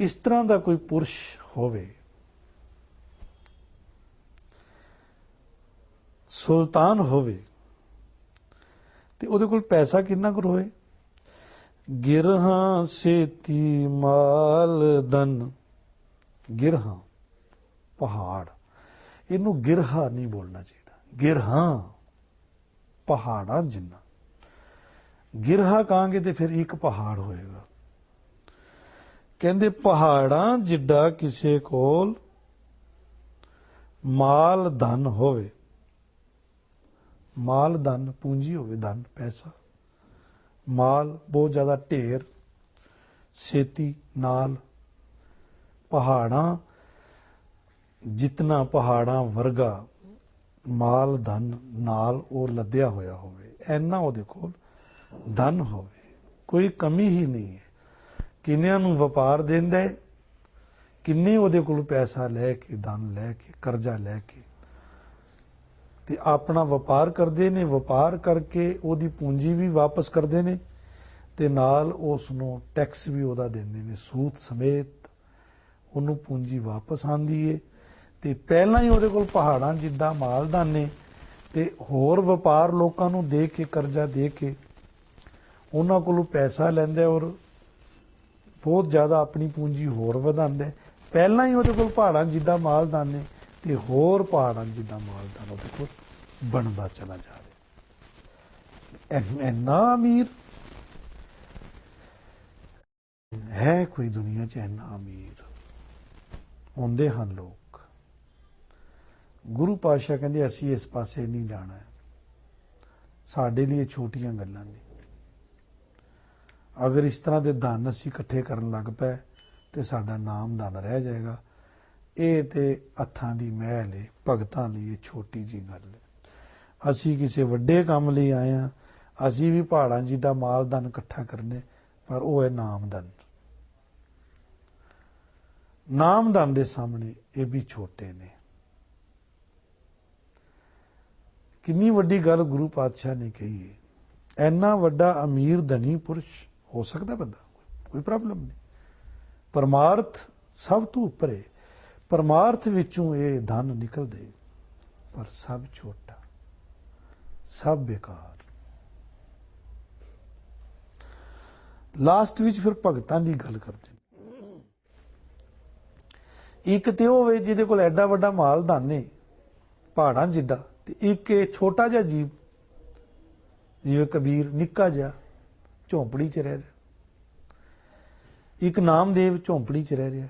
Speaker 1: ਇਸ ਤਰ੍ਹਾਂ ਦਾ ਕੋਈ ਪੁਰਸ਼ ਹੋਵੇ, ਸੁਲਤਾਨ ਹੋਵੇ, ਤੇ ਉਹਦੇ ਕੋਲ ਪੈਸਾ ਕਿੰਨਾ ਕੁ ਹੋਵੇ। ਗਿਰਹਾਂ ਸੇਤੀ ਮਾਲ ਦਨ। ਗਿਰਹਾਂ ਪਹਾੜ, ਇਹਨੂੰ ਗਿਰਹਾ ਨਹੀਂ ਬੋਲਣਾ ਚਾਹੀਦਾ, ਗਿਰਹਾਂ ਪਹਾੜਾਂ ਜਿੰਨਾ। ਗਿਰਹਾ ਕਹਾਂਗੇ ਤੇ ਫਿਰ ਇੱਕ ਪਹਾੜ ਹੋਏਗਾ। ਕਹਿੰਦੇ ਪਹਾੜਾਂ ਜਿੱਡਾ ਕਿਸੇ ਕੋਲ ਮਾਲ ਧਨ ਹੋਵੇ। ਮਾਲ ਧਨ ਪੂੰਜੀ ਹੋਵੇ, ਧਨ ਪੈਸਾ, ਮਾਲ ਬਹੁਤ ਜ਼ਿਆਦਾ ਢੇਰ, ਸੇਤੀ ਨਾਲ, ਪਹਾੜਾਂ ਜਿਤਨਾ, ਪਹਾੜਾਂ ਵਰਗਾ ਮਾਲ ਧਨ ਨਾਲ ਉਹ ਲੱਦਿਆ ਹੋਇਆ ਹੋਵੇ, ਐਨਾ ਉਹਦੇ ਕੋਲ ਧਨ ਹੋਵੇ, ਕੋਈ ਕਮੀ ਹੀ ਨਹੀਂ ਹੈ। ਕਿੰਨਿਆਂ ਨੂੰ ਵਪਾਰ ਦਿੰਦਾ, ਕਿੰਨੇ ਉਹਦੇ ਕੋਲ ਪੈਸਾ ਲੈ ਕੇ, ਧਨ ਲੈ ਕੇ, ਕਰਜ਼ਾ ਲੈ ਕੇ ਤੇ ਆਪਣਾ ਵਪਾਰ ਕਰਦੇ ਨੇ। ਵਪਾਰ ਕਰਕੇ ਉਹਦੀ ਪੂੰਜੀ ਵੀ ਵਾਪਸ ਕਰਦੇ ਨੇ ਤੇ ਨਾਲ ਉਸ ਨੂੰ ਟੈਕਸ ਵੀ ਉਹਦਾ ਦਿੰਦੇ ਨੇ, ਸੂਦ ਸਮੇਤ ਉਹਨੂੰ ਪੂੰਜੀ ਵਾਪਸ ਆਉਂਦੀ ਏ। ਤੇ ਪਹਿਲਾਂ ਹੀ ਉਹਦੇ ਕੋਲ ਪਹਾੜਾਂ ਜਿੱਦਾਂ ਮਾਲਦਾਨ ਨੇ ਤੇ ਹੋਰ ਵਪਾਰ ਲੋਕਾਂ ਨੂੰ ਦੇ ਕੇ, ਕਰਜ਼ਾ ਦੇ ਕੇ ਉਹਨਾਂ ਕੋਲੋਂ ਪੈਸਾ ਲੈਂਦਾ ਔਰ ਬਹੁਤ ਜ਼ਿਆਦਾ ਆਪਣੀ ਪੂੰਜੀ ਹੋਰ ਵਧਾਉਂਦਾ। ਪਹਿਲਾਂ ਹੀ ਉਹਦੇ ਕੋਲ ਪਹਾੜਾਂ ਜਿੱਦਾਂ ਮਾਲਦਾਨ ਨੇ ਤੇ ਹੋਰ ਪਹਾੜਾਂ ਜਿੱਦਾਂ ਮਾਲਦਾਨ ਉਹਦੇ ਕੋਲ ਬਣਦਾ ਚਲਾ ਜਾ ਰਿਹਾ। ਇੰਨਾ ਅਮੀਰ ਹੈ ਕੋਈ ਦੁਨੀਆ 'ਚ? ਇੰਨਾ ਅਮੀਰ ਹੁੰਦੇ ਹਨ ਲੋਕ। ਗੁਰੂ ਪਾਤਸ਼ਾਹ ਕਹਿੰਦੇ ਅਸੀਂ ਇਸ ਪਾਸੇ ਨਹੀਂ ਜਾਣਾ, ਸਾਡੇ ਲਈ ਛੋਟੀਆਂ ਗੱਲਾਂ ਨੇ। ਅਗਰ ਇਸ ਤਰ੍ਹਾਂ ਦੇ ਧਨ ਅਸੀਂ ਇਕੱਠੇ ਕਰਨ ਲੱਗ ਪਏ ਤੇ ਸਾਡਾ ਨਾਮ ਧਨ ਰਹਿ ਜਾਏਗਾ। ਇਹ ਤੇ ਹੱਥਾਂ ਦੀ ਮਹਿਲ ਹੈ, ਭਗਤਾਂ ਲਈ ਇਹ ਛੋਟੀ ਜੀ ਗੱਲ ਹੈ। ਅਸੀਂ ਕਿਸੇ ਵੱਡੇ ਕੰਮ ਲਈ ਆਏ ਹਾਂ, ਅਸੀਂ ਵੀ ਪਹਾੜਾਂ ਜਿੱਦਾਂ ਮਾਲ ਧਨ ਇਕੱਠਾ ਕਰਨੇ, ਪਰ ਉਹ ਹੈ ਨਾਮ ਧਨ। ਨਾਮ ਧਨ ਦੇ ਸਾਹਮਣੇ ਇਹ ਵੀ ਛੋਟੇ ਨੇ। ਕਿੰਨੀ ਵੱਡੀ ਗੱਲ ਗੁਰੂ ਪਾਤਸ਼ਾਹ ਨੇ ਕਹੀ ਹੈ। ਇੰਨਾ ਵੱਡਾ ਅਮੀਰ ਧਨੀ ਪੁਰਸ਼ ਹੋ ਸਕਦਾ ਬੰਦਾ, ਕੋਈ ਪ੍ਰੋਬਲਮ ਨਹੀਂ। ਪਰਮਾਰਥ ਸਭ ਤੋਂ ਉੱਪਰ ਹੈ, ਪਰਮਾਰਥ ਵਿੱਚੋਂ ਇਹ ਧਨ ਨਿਕਲਦੇ, ਪਰ ਸਭ ਛੋਟਾ, ਸਭ ਬੇਕਾਰ। ਲਾਸਟ ਵਿੱਚ ਫਿਰ ਭਗਤਾਂ ਦੀ ਗੱਲ ਕਰਦੇ ਨੇ। ਇੱਕ ਤੇ ਉਹ ਵੇ ਜਿਹਦੇ ਕੋਲ ਐਡਾ ਵੱਡਾ ਮਾਲ ਧਨ ਨੇ, ਪਹਾੜਾਂ ਜਿੱਡਾ, ਤੇ ਇੱਕ ਇਹ ਛੋਟਾ ਜਿਹਾ ਜੀਵ, ਜਿਵੇਂ ਕਬੀਰ ਨਿੱਕਾ ਜਿਹਾ ਝੌਂਪੜੀ 'ਚ ਰਹਿ ਰਿਹਾ, ਇੱਕ ਨਾਮਦੇਵ ਝੌਂਪੜੀ 'ਚ ਰਹਿ ਰਿਹਾ,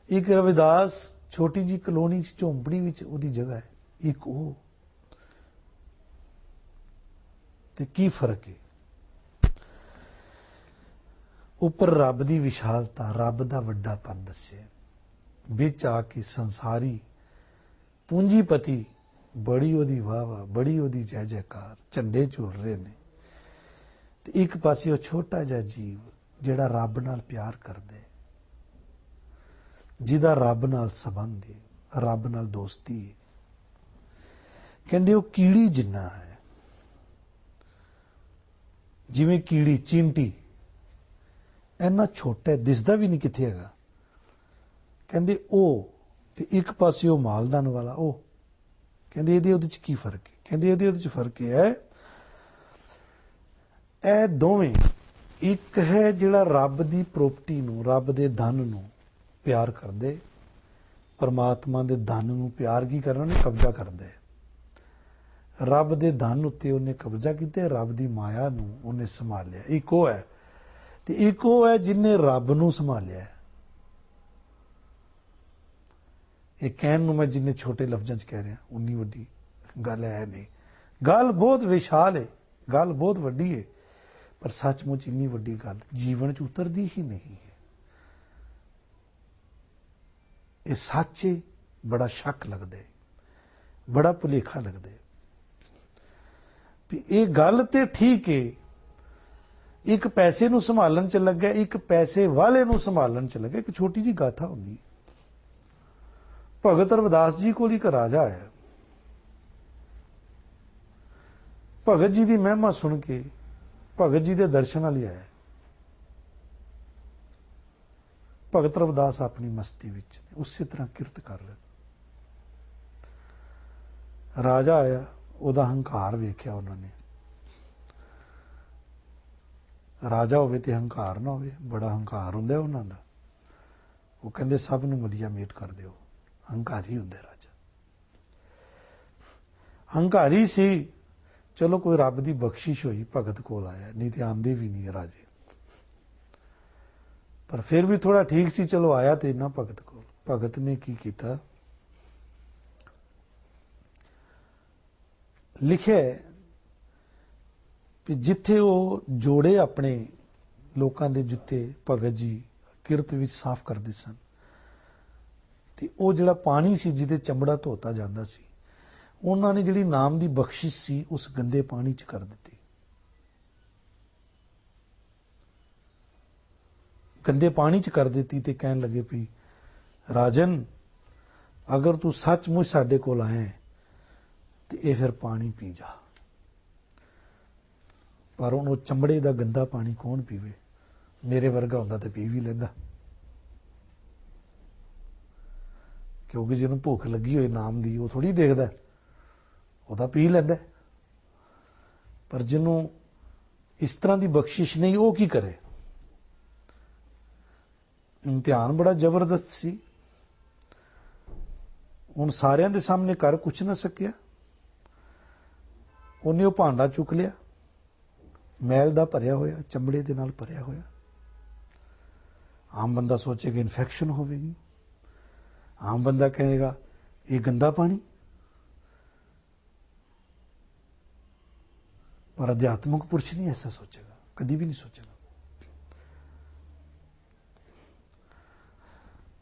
Speaker 1: ਇੱਕ ਰਵਿਦਾਸ ਛੋਟੀ ਜੀ ਕਲੋਨੀ 'ਚ ਝੌਂਪੜੀ ਵਿੱਚ ਉਹਦੀ ਜਗ੍ਹਾ ਹੈ, ਇੱਕ ਉਹ। ਤੇ ਕੀ ਫਰਕ ਹੈ? ਉੱਪਰ ਰੱਬ ਦੀ ਵਿਸ਼ਾਲਤਾ, ਰੱਬ ਦਾ ਵੱਡਾਪਨ ਦੱਸਿਆ। ਵਿੱਚ ਆ ਕੇ ਸੰਸਾਰੀ ਪੂੰਜੀਪਤੀ ਬੜੀ ਉਹਦੀ ਵਾਹ ਵਾਹ, ਬੜੀ ਉਹਦੀ ਜੈ ਜੈਕਾਰ, ਝੰਡੇ ਝੁੱਲ ਰਹੇ ਨੇ। ਤੇ ਇੱਕ ਪਾਸੇ ਉਹ ਛੋਟਾ ਜਿਹਾ ਜੀਵ ਜਿਹੜਾ ਰੱਬ ਨਾਲ ਪਿਆਰ ਕਰਦਾ ਹੈ, ਜਿਹਦਾ ਰੱਬ ਨਾਲ ਸੰਬੰਧ ਹੈ, ਰੱਬ ਨਾਲ ਦੋਸਤੀ ਹੈ। ਕਹਿੰਦੇ ਉਹ ਕੀੜੀ ਜਿੰਨਾ ਹੈ, ਜਿਵੇਂ ਕੀੜੀ, ਚੀਂਟੀ, ਇੰਨਾ ਛੋਟਾ, ਦਿਸਦਾ ਵੀ ਨਹੀਂ ਕਿੱਥੇ ਹੈਗਾ। ਕਹਿੰਦੇ ਉਹ, ਤੇ ਇੱਕ ਪਾਸੇ ਉਹ ਮਾਲਦਾਨ ਵਾਲਾ ਉਹ। ਕਹਿੰਦੇ ਇਹਦੇ ਉਹਦੇ ਚ ਕੀ ਫਰਕ ਹੈ? ਕਹਿੰਦੇ ਇਹਦੇ ਉਹਦੇ ਚ ਫਰਕ ਹੈ, ਇਹ ਦੋਵੇਂ ਇੱਕ ਹੈ ਜਿਹੜਾ ਰੱਬ ਦੀ ਪ੍ਰੋਪਰਟੀ ਨੂੰ, ਰੱਬ ਦੇ ਧਨ ਨੂੰ ਪਿਆਰ ਕਰਦੇ, ਪਰਮਾਤਮਾ ਦੇ ਧਨ ਨੂੰ ਪਿਆਰ ਕੀ ਕਰਨਾ, ਉਹਨੇ ਕਬਜ਼ਾ ਕਰਦਾ ਹੈ। ਰੱਬ ਦੇ ਧਨ ਉੱਤੇ ਉਹਨੇ ਕਬਜ਼ਾ ਕੀਤਾ, ਰੱਬ ਦੀ ਮਾਇਆ ਨੂੰ ਉਹਨੇ ਸੰਭਾਲਿਆ। ਇੱਕ ਉਹ ਹੈ, ਤੇ ਇੱਕ ਉਹ ਹੈ ਜਿਹਨੇ ਰੱਬ ਨੂੰ ਸੰਭਾਲਿਆ। ਇਹ ਕਹਿਣ ਨੂੰ ਮੈਂ ਜਿੰਨੇ ਛੋਟੇ ਲਫ਼ਜ਼ਾਂ 'ਚ ਕਹਿ ਰਿਹਾ, ਉਨੀ ਵੱਡੀ ਗੱਲ ਹੈ ਨਹੀਂ। ਗੱਲ ਬਹੁਤ ਵਿਸ਼ਾਲ ਹੈ, ਗੱਲ ਬਹੁਤ ਵੱਡੀ ਹੈ, ਪਰ ਸੱਚਮੁੱਚ ਇੰਨੀ ਵੱਡੀ ਗੱਲ ਜੀਵਨ 'ਚ ਉਤਰਦੀ ਹੀ ਨਹੀਂ ਹੈ। ਇਹ ਸੱਚ ਹੈ, ਬੜਾ ਸ਼ੱਕ ਲੱਗਦਾ ਹੈ, ਬੜਾ ਭੁਲੇਖਾ ਲੱਗਦਾ ਹੈ ਵੀ ਇਹ ਗੱਲ ਤੇ ਠੀਕ ਹੈ। ਇੱਕ ਪੈਸੇ ਨੂੰ ਸੰਭਾਲਣ 'ਚ ਲੱਗਿਆ, ਇੱਕ ਪੈਸੇ ਵਾਲੇ ਨੂੰ ਸੰਭਾਲਣ 'ਚ ਲੱਗਿਆ। ਇੱਕ ਛੋਟੀ ਜਿਹੀ ਗਾਥਾ ਹੁੰਦੀ, ਭਗਤ ਰਵਿਦਾਸ ਜੀ ਕੋਲ ਇੱਕ ਰਾਜਾ ਆਇਆ। ਭਗਤ ਜੀ ਦੀ ਮਹਿਮਾ ਸੁਣ ਕੇ ਭਗਤ ਜੀ ਦੇ ਦਰਸ਼ਨਾਂ ਲਈ ਆਇਆ। ਭਗਤ ਰਵਿਦਾਸ ਆਪਣੀ ਮਸਤੀ ਵਿੱਚ ਉਸੇ ਤਰ੍ਹਾਂ ਕਿਰਤ ਕਰ ਰਹੇ। ਰਾਜਾ ਆਇਆ, ਉਹਦਾ ਹੰਕਾਰ ਵੇਖਿਆ ਉਹਨਾਂ ਨੇ। ਰਾਜਾ ਹੋਵੇ ਤੇ ਹੰਕਾਰ ਨਾ ਹੋਵੇ, ਬੜਾ ਹੰਕਾਰ ਹੁੰਦਾ ਉਹਨਾਂ ਦਾ। ਉਹ ਕਹਿੰਦੇ ਸਭ ਨੂੰ ਵਧੀਆ ਮੇਟ ਕਰ ਦਿਓ। ਹੰਕਾਰੀ ਹੁੰਦਾ ਰਾਜਾ, ਹੰਕਾਰੀ ਸੀ। ਚਲੋ ਕੋਈ ਰੱਬ ਦੀ ਬਖਸ਼ਿਸ਼ ਹੋਈ, ਭਗਤ ਕੋਲ ਆਇਆ, ਨਹੀਂ ਤੇ ਆਂਦੇ ਵੀ ਨਹੀਂ ਰਾਜੇ। ਪਰ ਫਿਰ ਵੀ ਥੋੜਾ ਠੀਕ ਸੀ, ਚਲੋ ਆਇਆ ਤੇ ਨਾ ਭਗਤ ਕੋਲ। ਭਗਤ ਨੇ ਕੀ ਕੀਤਾ, ਲਿਖਿਆ ਕਿ ਜਿੱਥੇ ਉਹ ਜੋੜੇ ਆਪਣੇ ਲੋਕਾਂ ਦੇ ਜੁੱਤੇ ਭਗਤ ਜੀ ਕਿਰਤ ਵਿੱਚ ਸਾਫ਼ ਕਰਦੇ ਸਨ, ਤੇ ਉਹ ਜਿਹੜਾ ਪਾਣੀ ਸੀ ਜਿਹਦੇ ਚਮੜਾ ਧੋਤਾ ਜਾਂਦਾ ਸੀ, ਉਹਨਾਂ ਨੇ ਜਿਹੜੀ ਨਾਮ ਦੀ ਬਖਸ਼ਿਸ਼ ਸੀ ਉਸ ਗੰਦੇ ਪਾਣੀ 'ਚ ਕਰ ਦਿੱਤੀ। ਗੰਦੇ ਪਾਣੀ 'ਚ ਕਰ ਦਿੱਤੀ ਤੇ ਕਹਿਣ ਲੱਗੇ ਵੀ ਰਾਜਨ, ਅਗਰ ਤੂੰ ਸੱਚਮੁੱਚ ਸਾਡੇ ਕੋਲ ਆਇਆ ਤੇ ਇਹ ਫਿਰ ਪਾਣੀ ਪੀ ਜਾ। ਪਰ ਹੁਣ ਉਹ ਚਮੜੇ ਦਾ ਗੰਦਾ ਪਾਣੀ ਕੌਣ ਪੀਵੇ? ਮੇਰੇ ਵਰਗਾ ਹੁੰਦਾ ਤੇ ਪੀ ਵੀ ਲੈਂਦਾ, ਕਿਉਂਕਿ ਜਿਹਨੂੰ ਭੁੱਖ ਲੱਗੀ ਹੋਏ ਨਾਮ ਦੀ, ਉਹ ਥੋੜੀ ਦੇਖਦਾ, ਉਹ ਤਾਂ ਪੀ ਲੈਂਦਾ। ਪਰ ਜਿਹਨੂੰ ਇਸ ਤਰ੍ਹਾਂ ਦੀ ਬਖਸ਼ਿਸ਼ ਨਹੀਂ, ਉਹ ਕੀ ਕਰੇ? ਇਮਤਿਹਾਨ ਬੜਾ ਜ਼ਬਰਦਸਤ ਸੀ। ਹੁਣ ਸਾਰਿਆਂ ਦੇ ਸਾਹਮਣੇ ਕਰ ਕੁਛ ਨਾ ਸਕਿਆ। ਉਹਨੇ ਉਹ ਭਾਂਡਾ ਚੁੱਕ ਲਿਆ, ਮੈਲ ਦਾ ਭਰਿਆ ਹੋਇਆ, ਚਮੜੇ ਦੇ ਨਾਲ ਭਰਿਆ ਹੋਇਆ। ਆਮ ਬੰਦਾ ਸੋਚੇਗਾ ਇਨਫੈਕਸ਼ਨ ਹੋਵੇਗੀ, ਆਮ ਬੰਦਾ ਕਹੇਗਾ ਇਹ ਗੰਦਾ ਪਾਣੀ। ਪਰ ਅਧਿਆਤਮਿਕ ਪੁਰਸ਼ ਨਹੀਂ ਐਸਾ ਸੋਚੇਗਾ, ਕਦੀ ਵੀ ਨਹੀਂ ਸੋਚੇਗਾ।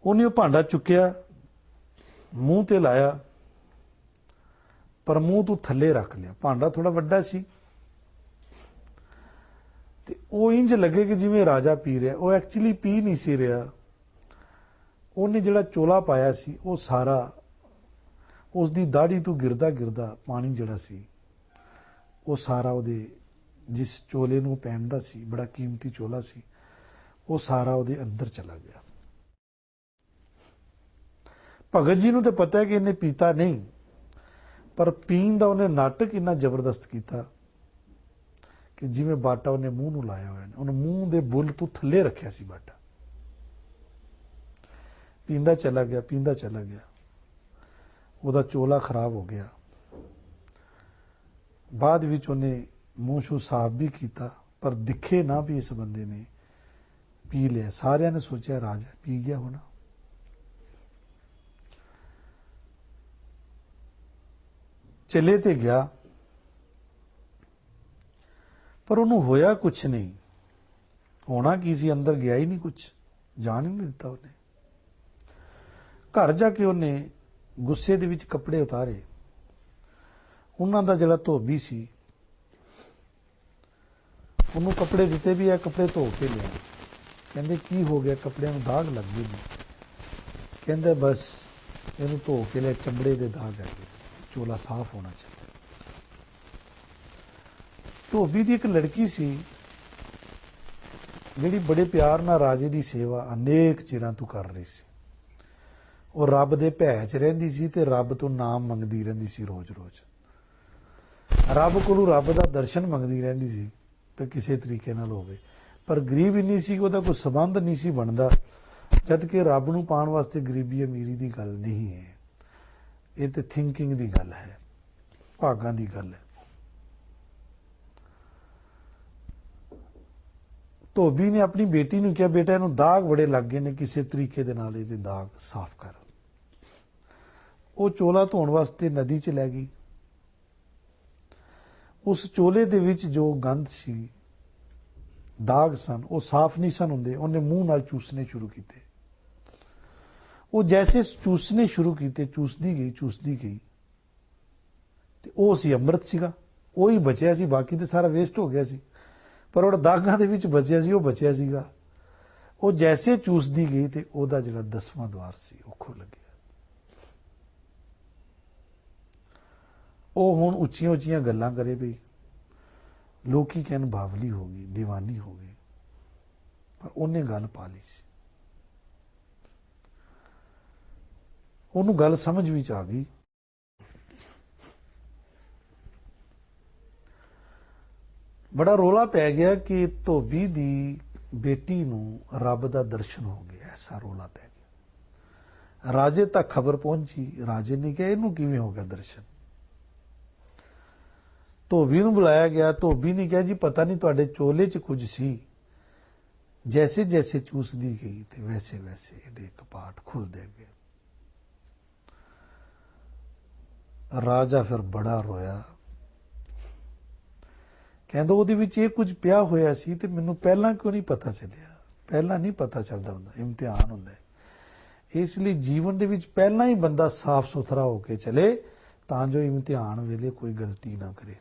Speaker 1: ਉਹਨੇ ਉਹ ਭਾਂਡਾ ਚੁੱਕਿਆ, ਮੂੰਹ ਤੇ ਲਾਇਆ, ਪਰ ਮੂੰਹ ਤੋਂ ਥੱਲੇ ਰੱਖ ਲਿਆ। ਭਾਂਡਾ ਥੋੜਾ ਵੱਡਾ ਸੀ ਤੇ ਉਹ ਇੰਜ ਲੱਗੇ ਕਿ ਜਿਵੇਂ ਰਾਜਾ ਪੀ ਰਿਹਾ। ਉਹ ਐਕਚੁਅਲੀ ਪੀ ਨਹੀਂ ਸੀ ਰਿਹਾ। ਉਹਨੇ ਜਿਹੜਾ ਚੋਲਾ ਪਾਇਆ ਸੀ ਉਹ ਸਾਰਾ ਉਸ ਦੀ ਦਾੜੀ ਤੋਂ ਗਿਰਦਾ ਗਿਰਦਾ ਪਾਣੀ ਜਿਹੜਾ ਸੀ ਉਹ ਸਾਰਾ ਉਹਦੇ, ਜਿਸ ਚੋਲੇ ਨੂੰ ਪਹਿਨਦਾ ਸੀ, ਬੜਾ ਕੀਮਤੀ ਚੋਲਾ ਸੀ, ਉਹ ਸਾਰਾ ਉਹਦੇ ਅੰਦਰ ਚਲਾ ਗਿਆ। ਭਗਤ ਜੀ ਨੂੰ ਤਾਂ ਪਤਾ ਹੈ ਕਿ ਇਹਨੇ ਪੀਤਾ ਨਹੀਂ, ਪਰ ਪੀਣ ਦਾ ਉਹਨੇ ਨਾਟਕ ਇੰਨਾ ਜ਼ਬਰਦਸਤ ਕੀਤਾ ਕਿ ਜਿਵੇਂ ਬਾਟਾ ਉਹਨੇ ਮੂੰਹ ਨੂੰ ਲਾਇਆ ਹੋਇਆ, ਉਹਨੇ ਮੂੰਹ ਦੇ ਬੁੱਲ ਤੋਂ ਥੱਲੇ ਰੱਖਿਆ ਸੀ ਬਾਟਾ। ਪੀਂਦਾ ਚਲਾ ਗਿਆ, ਪੀਂਦਾ ਚਲਾ ਗਿਆ। ਉਹਦਾ ਚੋਲਾ ਖਰਾਬ ਹੋ ਗਿਆ। ਬਾਅਦ ਵਿੱਚ ਉਹਨੇ ਮੂੰਹ ਸ਼ੂ ਸਾਫ਼ ਵੀ ਕੀਤਾ, ਪਰ ਦਿਖੇ ਨਾ ਵੀ ਇਸ ਬੰਦੇ ਨੇ ਪੀ ਲਿਆ। ਸਾਰਿਆਂ ਨੇ ਸੋਚਿਆ ਰਾਜਾ ਪੀ ਗਿਆ ਹੋਣਾ। ਚਲੇ ਤੇ ਗਿਆ, ਪਰ ਉਹਨੂੰ ਹੋਇਆ ਕੁਛ ਨਹੀਂ। ਹੋਣਾ ਕੀ ਸੀ, ਅੰਦਰ ਗਿਆ ਹੀ ਨਹੀਂ, ਕੁਛ ਜਾਣ ਹੀ ਨਹੀਂ ਦਿੱਤਾ ਉਹਨੇ। ਘਰ ਜਾ ਕੇ ਉਹਨੇ ਗੁੱਸੇ ਦੇ ਵਿੱਚ ਕੱਪੜੇ ਉਤਾਰੇ। ਉਹਨਾਂ ਦਾ ਜਿਹੜਾ ਧੋਬੀ ਸੀ ਉਹਨੂੰ ਕੱਪੜੇ ਦਿੱਤੇ ਵੀ ਇਹ ਕੱਪੜੇ ਧੋ ਕੇ ਲਿਆ। ਕਹਿੰਦੇ ਕੀ ਹੋ ਗਿਆ, ਕੱਪੜਿਆਂ ਨੂੰ ਦਾਗ ਲੱਗ ਗਏ ਨੇ। ਕਹਿੰਦਾ ਬਸ ਇਹਨੂੰ ਧੋ ਕੇ ਲਿਆ, ਚਮੜੇ ਦੇ ਦਾਗ ਹੈਗੇ, ਚੋਲਾ ਸਾਫ਼ ਹੋਣਾ ਚਾਹੀਦਾ। ਧੋਬੀ ਦੀ ਇੱਕ ਲੜਕੀ ਸੀ ਜਿਹੜੀ ਬੜੇ ਪਿਆਰ ਨਾਲ ਰਾਜੇ ਦੀ ਸੇਵਾ ਅਨੇਕ ਚਿਰਾਂ ਤੋਂ ਕਰ ਰਹੀ ਸੀ। ਉਹ ਰੱਬ ਦੇ ਭੈ 'ਚ ਰਹਿੰਦੀ ਸੀ ਤੇ ਰੱਬ ਤੋਂ ਨਾਮ ਮੰਗਦੀ ਰਹਿੰਦੀ ਸੀ, ਰੋਜ਼-ਰੋਜ਼ ਰੱਬ ਕੋਲੋਂ ਰੱਬ ਦਾ ਦਰਸ਼ਨ ਮੰਗਦੀ ਰਹਿੰਦੀ ਸੀ ਕਿ ਕਿਸੇ ਤਰੀਕੇ ਨਾਲ ਹੋਵੇ। ਪਰ ਗਰੀਬ ਇੰਨੀ ਸੀ ਕਿ ਉਹਦਾ ਕੋਈ ਸੰਬੰਧ ਨਹੀਂ ਸੀ ਬਣਦਾ, ਜਦ ਕਿ ਰੱਬ ਨੂੰ ਪਾਉਣ ਵਾਸਤੇ ਗਰੀਬੀ ਅਮੀਰੀ ਦੀ ਗੱਲ ਨਹੀਂ ਹੈ, ਇਹ ਤੇ ਥਿੰਕਿੰਗ ਦੀ ਗੱਲ ਹੈ, ਭਾਗਾਂ ਦੀ ਗੱਲ ਹੈ। ਧੋਬੀ ਨੇ ਆਪਣੀ ਬੇਟੀ ਨੂੰ ਕਿਹਾ, ਬੇਟਾ ਇਹਨੂੰ ਦਾਗ ਬੜੇ ਲੱਗ ਗਏ ਨੇ, ਕਿਸੇ ਤਰੀਕੇ ਦੇ ਨਾਲ ਇਹਦੇ ਦਾਗ ਸਾਫ਼ ਕਰ। ਉਹ ਚੋਲਾ ਧੋਣ ਵਾਸਤੇ ਨਦੀ 'ਚ ਲੈ ਗਈ। ਉਸ ਚੋਲੇ ਦੇ ਵਿੱਚ ਜੋ ਗੰਦ ਸੀ, ਦਾਗ ਸਨ, ਉਹ ਸਾਫ਼ ਨਹੀਂ ਸਨ ਹੁੰਦੇ। ਉਹਨੇ ਮੂੰਹ ਨਾਲ ਚੂਸਣੇ ਸ਼ੁਰੂ ਕੀਤੇ। ਉਹ ਜੈਸੇ ਚੂਸਣੇ ਸ਼ੁਰੂ ਕੀਤੇ, ਚੂਸਦੀ ਗਈ ਤੇ ਉਹ ਸੀ ਅੰਮ੍ਰਿਤ ਸੀਗਾ, ਉਹ ਹੀ ਬਚਿਆ ਸੀ, ਬਾਕੀ ਤੇ ਸਾਰਾ ਵੇਸਟ ਹੋ ਗਿਆ ਸੀ। ਪਰ ਉਹ ਦਾਗਾਂ ਦੇ ਵਿੱਚ ਬਚਿਆ ਸੀ, ਉਹ ਬਚਿਆ ਸੀਗਾ। ਉਹ ਜੈਸੇ ਚੂਸਦੀ ਗਈ ਤੇ ਉਹਦਾ ਜਿਹੜਾ 10ਵਾਂ ਦਵਾਰ ਸੀ ਉਹ ਖੁੱਲ ਗਿਆ। ਉਹ ਹੁਣ ਉੱਚੀਆਂ ਉੱਚੀਆਂ ਗੱਲਾਂ ਕਰੇ ਪਈ, ਲੋਕੀ ਕਹਿਣ ਬਾਵਲੀ ਹੋ ਗਈ, ਦੀਵਾਨੀ ਹੋ ਗਈ, ਪਰ ਉਹਨੇ ਗੱਲ ਪਾ ਲਈ ਸੀ। ਉਹਨੂੰ ਗੱਲ ਸਮਝ ਵਿੱਚ ਆ ਗਈ। ਬੜਾ ਰੋਲਾ ਪੈ ਗਿਆ ਕਿ ਧੋਬੀ ਦੀ ਬੇਟੀ ਨੂੰ ਰੱਬ ਦਾ ਦਰਸ਼ਨ ਹੋ ਗਿਆ, ਐਸਾ ਰੋਲਾ ਪੈ ਗਿਆ। ਰਾਜੇ ਤੱਕ ਖਬਰ ਪਹੁੰਚੀ। ਰਾਜੇ ਨੇ ਕਿਹਾ ਇਹਨੂੰ ਕਿਵੇਂ ਹੋ ਗਿਆ ਦਰਸ਼ਨ। ਧੋਬੀ ਨੂੰ ਬੁਲਾਇਆ ਗਿਆ। ਧੋਬੀ ਨੇ ਕਿਹਾ ਜੀ ਪਤਾ ਨਹੀਂ ਤੁਹਾਡੇ ਚੋਲੇ 'ਚ ਕੁਝ ਸੀ, ਜੈਸੇ ਜੈਸੇ ਚੂਸਦੀ ਗਈ ਤੇ ਵੈਸੇ ਵੈਸੇ ਇਹਦੇ ਕਪਾਟ ਖੁੱਲਦੇ ਗਏ। ਰਾਜਾ ਫਿਰ ਬੜਾ ਰੋਇਆ, ਕਹਿੰਦਾ ਉਹਦੇ ਵਿੱਚ ਇਹ ਕੁਝ ਪਿਆ ਹੋਇਆ ਸੀ ਤੇ ਮੈਨੂੰ ਪਹਿਲਾਂ ਕਿਉਂ ਨਹੀਂ ਪਤਾ ਚੱਲਿਆ। ਪਹਿਲਾਂ ਨਹੀਂ ਪਤਾ ਚੱਲਦਾ ਹੁੰਦਾ, ਇਮਤਿਹਾਨ ਹੁੰਦਾ ਹੈ। ਇਸ ਲਈ ਜੀਵਨ ਦੇ ਵਿੱਚ ਪਹਿਲਾਂ ਹੀ ਬੰਦਾ ਸਾਫ਼ ਸੁਥਰਾ ਹੋ ਕੇ ਚਲੇ ਤਾਂ ਜੋ ਇਮਤਿਹਾਨ ਵੇਲੇ ਕੋਈ ਗਲਤੀ ਨਾ ਕਰੇ।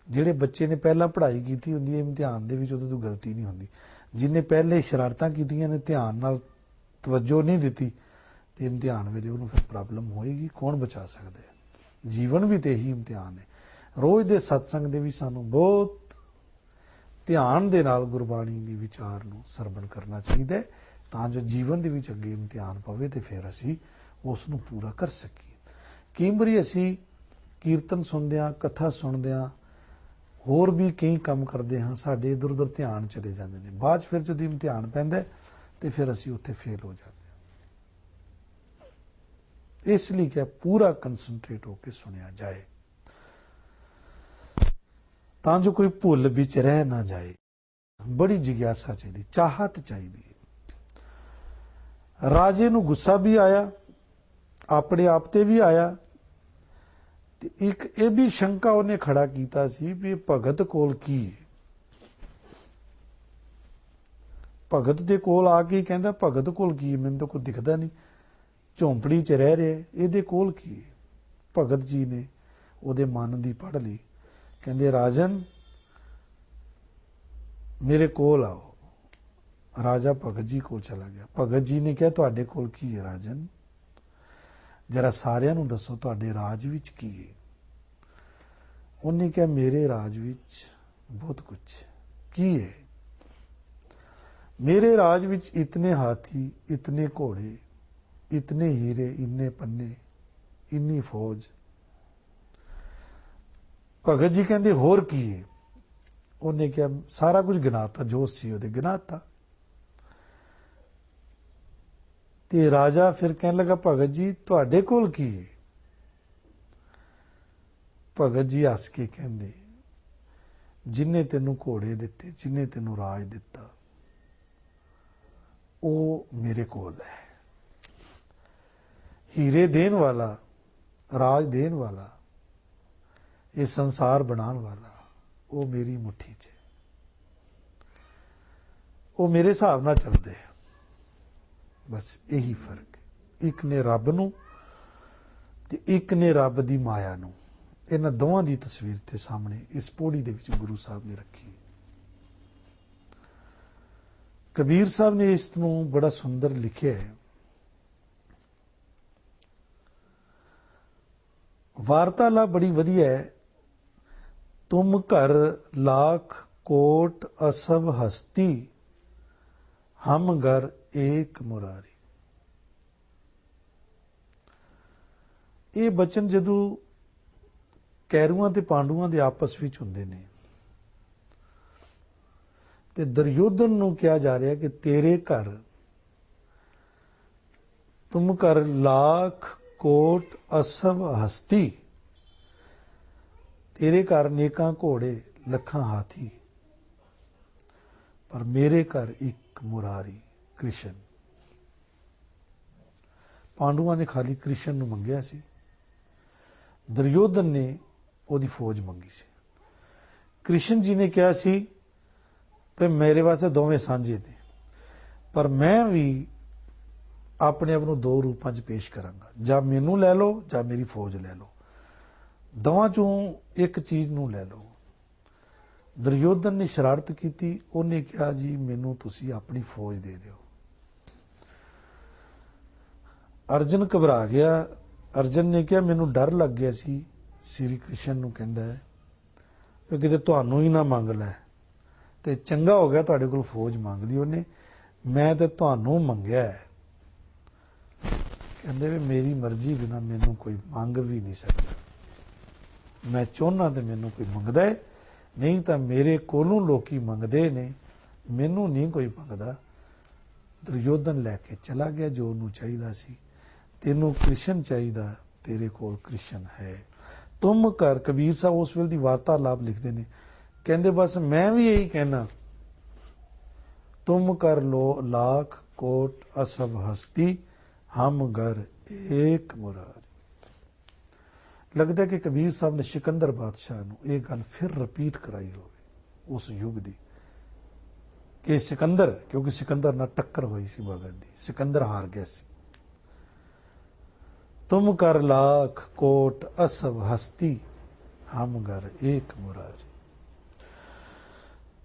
Speaker 1: ਜਿਹੜੇ ਬੱਚੇ ਨੇ ਪਹਿਲਾਂ ਪੜ੍ਹਾਈ ਕੀਤੀ ਹੁੰਦੀ ਹੈ, ਇਮਤਿਹਾਨ ਦੇ ਵਿੱਚ ਉਹਦੇ ਤੋਂ ਗਲਤੀ ਨਹੀਂ ਹੁੰਦੀ। ਜਿਹਨੇ ਪਹਿਲੇ ਸ਼ਰਾਰਤਾਂ ਕੀਤੀਆਂ ਨੇ, ਧਿਆਨ ਨਾਲ ਤਵੱਜੋ ਨਹੀਂ ਦਿੱਤੀ, ਤੇ ਇਮਤਿਹਾਨ ਵੇਲੇ ਉਹਨੂੰ ਫਿਰ ਪ੍ਰੋਬਲਮ ਹੋਏਗੀ। ਕੌਣ ਬਚਾ ਸਕਦਾ ਹੈ? ਜੀਵਨ ਵੀ ਤੇ ਇਹੀ ਇਮਤਿਹਾਨ ਹੈ। ਰੋਜ਼ ਦੇ ਸਤਸੰਗ ਦੇ ਵੀ ਸਾਨੂੰ ਬਹੁਤ ਧਿਆਨ ਦੇ ਨਾਲ ਗੁਰਬਾਣੀ ਦੀ ਵਿਚਾਰ ਨੂੰ ਸਰਵਣ ਕਰਨਾ ਚਾਹੀਦਾ ਹੈ, ਤਾਂ ਜੋ ਜੀਵਨ ਦੇ ਵਿੱਚ ਅੱਗੇ ਇਮਤਿਹਾਨ ਪਵੇ ਤੇ ਫਿਰ ਅਸੀਂ ਉਸ ਨੂੰ ਪੂਰਾ ਕਰ ਸਕੀਏ। ਕਈ ਵਾਰੀ ਅਸੀਂ ਕੀਰਤਨ ਸੁਣਦਿਆਂ, ਕਥਾ ਸੁਣਦਿਆਂ, ਹੋਰ ਵੀ ਕਈ ਕੰਮ ਕਰਦੇ ਹਾਂ, ਸਾਡੇ ਇੱਧਰ ਉੱਧਰ ਧਿਆਨ ਚਲੇ ਜਾਂਦੇ ਨੇ। ਬਾਅਦ 'ਚ ਫਿਰ ਜਦੋਂ ਇਮਤਿਹਾਨ ਪੈਂਦਾ ਤੇ ਫਿਰ ਅਸੀਂ ਉੱਥੇ ਫੇਲ ਹੋ ਜਾਂਦੇ ਹਾਂ। ਇਸ ਲਈ ਕਿ ਪੂਰਾ ਕੰਸੰਟਰੇਟ ਹੋ ਕੇ ਸੁਣਿਆ ਜਾਏ ਤਾਂ ਜੋ ਕੋਈ ਭੁੱਲ ਵਿੱਚ ਰਹਿ ਨਾ ਜਾਏ। ਬੜੀ ਜਿਗਿਆਸਾ ਚਾਹੀਦੀ, ਚਾਹਤ ਚਾਹੀਦੀ ਹੈ। ਰਾਜੇ ਨੂੰ ਗੁੱਸਾ ਵੀ ਆਇਆ, ਆਪਣੇ ਆਪ ਤੇ ਵੀ ਆਇਆ, ਤੇ ਇੱਕ ਇਹ ਵੀ ਸ਼ੰਕਾ ਉਹਨੇ ਖੜਾ ਕੀਤਾ ਸੀ ਵੀ ਭਗਤ ਕੋਲ ਕੀ ਹੈ। ਭਗਤ ਦੇ ਕੋਲ ਆ ਕੇ ਕਹਿੰਦਾ ਭਗਤ ਕੋਲ ਕੀ ਹੈ, ਮੈਨੂੰ ਤਾਂ ਕੋਈ ਦਿਖਦਾ ਨਹੀਂ, ਝੌਂਪੜੀ 'ਚ ਰਹਿ ਰਿਹਾ, ਇਹਦੇ ਕੋਲ ਕੀ ਹੈ। ਭਗਤ ਜੀ ਨੇ ਉਹਦੇ ਮਨ ਦੀ ਪੜ੍ਹ ਲਈ। ਕਹਿੰਦੇ ਰਾਜਨ ਮੇਰੇ ਕੋਲ ਆਓ। ਰਾਜਾ ਭਗਤ ਜੀ ਕੋਲ ਚਲਾ ਗਿਆ। ਭਗਤ ਜੀ ਨੇ ਕਿਹਾ ਤੁਹਾਡੇ ਕੋਲ ਕੀ ਹੈ ਰਾਜਨ, ਜਰਾ ਸਾਰਿਆਂ ਨੂੰ ਦੱਸੋ ਤੁਹਾਡੇ ਰਾਜ ਵਿੱਚ ਕੀ ਹੈ। ਉਹਨੇ ਕਿਹਾ ਮੇਰੇ ਰਾਜ ਵਿੱਚ ਬਹੁਤ ਕੁਝ। ਕੀ ਹੈ? ਮੇਰੇ ਰਾਜ ਵਿੱਚ ਇਤਨੇ ਹਾਥੀ, ਇਤਨੇ ਘੋੜੇ, ਇਤਨੇ ਹੀਰੇ, ਇੰਨੇ ਪੰਨੇ, ਇੰਨੀ ਫੌਜ। ਭਗਤ ਜੀ ਕਹਿੰਦੇ ਹੋਰ ਕੀ ਹੈ? ਉਹਨੇ ਕਿਹਾ ਸਾਰਾ ਕੁਝ ਗਿਣਾਤਾ, ਜੋ ਸੀ ਉਹਦੇ ਗਿਣਾਤਾ। ਤੇ ਰਾਜਾ ਫਿਰ ਕਹਿਣ ਲੱਗਾ ਭਗਤ ਜੀ ਤੁਹਾਡੇ ਕੋਲ ਕੀ ਹੈ? ਭਗਤ ਜੀ ਹੱਸ ਕੇ ਕਹਿੰਦੇ ਜਿਨੇ ਤੈਨੂੰ ਘੋੜੇ ਦਿੱਤੇ, ਜਿਨੇ ਤੈਨੂੰ ਰਾਜ ਦਿੱਤਾ, ਉਹ ਮੇਰੇ ਕੋਲ ਹੈ। ਹੀਰੇ ਦੇਣ ਵਾਲਾ, ਰਾਜ ਦੇਣ ਵਾਲਾ, ਇਹ ਸੰਸਾਰ ਬਣਾਉਣ ਵਾਲਾ, ਉਹ ਮੇਰੀ ਮੁੱਠੀ 'ਚ। ਉਹ ਮੇਰੇ ਹਿਸਾਬ ਨਾਲ ਚੱਲਦੇ। ਬਸ ਇਹੀ ਫਰਕ ਹੈ। ਇੱਕ ਨੇ ਰੱਬ ਨੂੰ ਤੇ ਇੱਕ ਨੇ ਰੱਬ ਦੀ ਮਾਇਆ ਨੂੰ। ਇਹਨਾਂ ਦੋਵਾਂ ਦੀ ਤਸਵੀਰ ਤੇ ਸਾਹਮਣੇ ਇਸ ਪੌੜੀ ਦੇ ਵਿੱਚ ਗੁਰੂ ਸਾਹਿਬ ਨੇ ਰੱਖੀ। ਕਬੀਰ ਸਾਹਿਬ ਨੇ ਇਸ ਨੂੰ ਬੜਾ ਸੁੰਦਰ ਲਿਖਿਆ ਹੈ। ਵਾਰਤਾਲਾਪ ਬੜੀ ਵਧੀਆ ਹੈ। ਤੁਮ ਘਰ लाख कोट असव हस्ती, हम घर एक मुरारी। ਇਹ ਬਚਨ ਜਦੋਂ ਕੈਰੂਆਂ ਤੇ ਪਾਂਡੂਆਂ ਦੇ ਆਪਸ ਵਿੱਚ ਹੁੰਦੇ ਨੇ ਤੇ ਦੁਰਯੋਧਨ ਨੂੰ ਕਿਹਾ ਜਾ ਰਿਹਾ ਕਿ ਤੇਰੇ ਘਰ, ਤੁਮ ਘਰ लाख कोट असव हस्ती, तेरे घर नेकां घोड़े लखां हाथी, पर मेरे घर एक मुरारी कृष्ण। पांडुआं ने खाली कृष्ण ਨੂੰ ਮੰਗਿਆ ਸੀ, ਦੁਰਯੋਧਨ ਨੇ ਉਹਦੀ ਫੌਜ ਮੰਗੀ ਸੀ। ਕ੍ਰਿਸ਼ਨ ਜੀ ਨੇ ਕਿਹਾ ਸੀ ਕਿ ਮੇਰੇ ਵਾਸਤੇ ਦੋਵੇਂ ਸਾਂਝੇ ਨੇ, ਪਰ ਮੈਂ ਵੀ ਆਪਣੇ ਆਪ ਨੂੰ ਦੋ ਰੂਪਾਂ 'ਚ ਪੇਸ਼ ਕਰਾਂਗਾ, ਜਾਂ ਮੈਨੂੰ ਲੈ ਲਓ ਜਾਂ ਮੇਰੀ ਫੌਜ ਲੈ ਲਓ, ਦੋਵਾਂ ਚੋਂ ਇੱਕ ਚੀਜ਼ ਨੂੰ ਲੈ ਲਓ। ਦੁਰਯੋਧਨ ਨੇ ਸ਼ਰਾਰਤ ਕੀਤੀ, ਉਹਨੇ ਕਿਹਾ ਜੀ ਮੈਨੂੰ ਤੁਸੀਂ ਆਪਣੀ ਫੌਜ ਦੇ ਦਿਓ। ਅਰਜਨ ਘਬਰਾ ਗਿਆ। ਅਰਜਨ ਨੇ ਕਿਹਾ ਮੈਨੂੰ ਡਰ ਲੱਗ ਗਿਆ ਸੀ, ਸ੍ਰੀ ਕ੍ਰਿਸ਼ਨ ਨੂੰ ਕਹਿੰਦਾ ਹੈ ਕਿ ਕਿਤੇ ਤੁਹਾਨੂੰ ਹੀ ਨਾ ਮੰਗ ਲੈ, ਤੇ ਚੰਗਾ ਹੋ ਗਿਆ ਤੁਹਾਡੇ ਕੋਲ ਫੌਜ ਮੰਗ ਲਈ ਉਹਨੇ, ਮੈਂ ਤੇ ਤੁਹਾਨੂੰ ਮੰਗਿਆ ਹੈ। ਕਹਿੰਦੇ ਵੀ ਮੇਰੀ ਮਰਜ਼ੀ ਬਿਨਾਂ ਮੈਨੂੰ ਕੋਈ ਮੰਗ ਵੀ ਨਹੀਂ ਸਕਦਾ, ਮੈਂ ਚਾਹੁੰਦਾ ਤੇ ਮੈਨੂੰ ਕੋਈ ਮੰਗਦਾ ਹੈ, ਨਹੀਂ ਤਾਂ ਮੇਰੇ ਕੋਲੋਂ ਲੋਕੀ ਮੰਗਦੇ ਨੇ, ਮੈਨੂੰ ਨਹੀਂ ਕੋਈ ਮੰਗਦਾ। ਦੁਰਯੋਧਨ ਲੈ ਕੇ ਚਲਾ ਗਿਆ ਜੋ ਉਹਨੂੰ ਚਾਹੀਦਾ ਸੀ। ਤੈਨੂੰ ਕ੍ਰਿਸ਼ਨ ਚਾਹੀਦਾ, ਤੇਰੇ ਕੋਲ ਕ੍ਰਿਸ਼ਨ ਹੈ। ਤੁਮ ਘਰ, ਕਬੀਰ ਸਾਹਿਬ ਉਸ ਵੇਲੇ ਦੀ ਵਾਰਤਾਲਾਪ ਲਿਖਦੇ ਨੇ, ਕਹਿੰਦੇ ਬਸ ਮੈਂ ਵੀ ਇਹੀ ਕਹਿਣਾ, ਤੁਮ ਕਰ ਲੋ लाख कोट असव हस्ती, हम घर एक मुरारी। लगता है कि कबीर साहब ने सिकंदर बादशाह ਨੂੰ ਇਹ ਗੱਲ ਫਿਰ ਰਿਪੀਟ ਕਰਾਈ ਹੋਵੇ ਉਸ ਯੁੱਗ ਦੀ, ਕਿ ਸਿਕੰਦਰ, ਕਿਉਂਕਿ ਸਿਕੰਦਰ ਨਾਲ ਟੱਕਰ ਹੋਈ ਸੀ ਭਗਤ ਦੀ, ਸਿਕੰਦਰ ਹਾਰ ਗਿਆ ਸੀ। तुम कर लाख कोट असव हस्ती, हम घर एक मुरारी।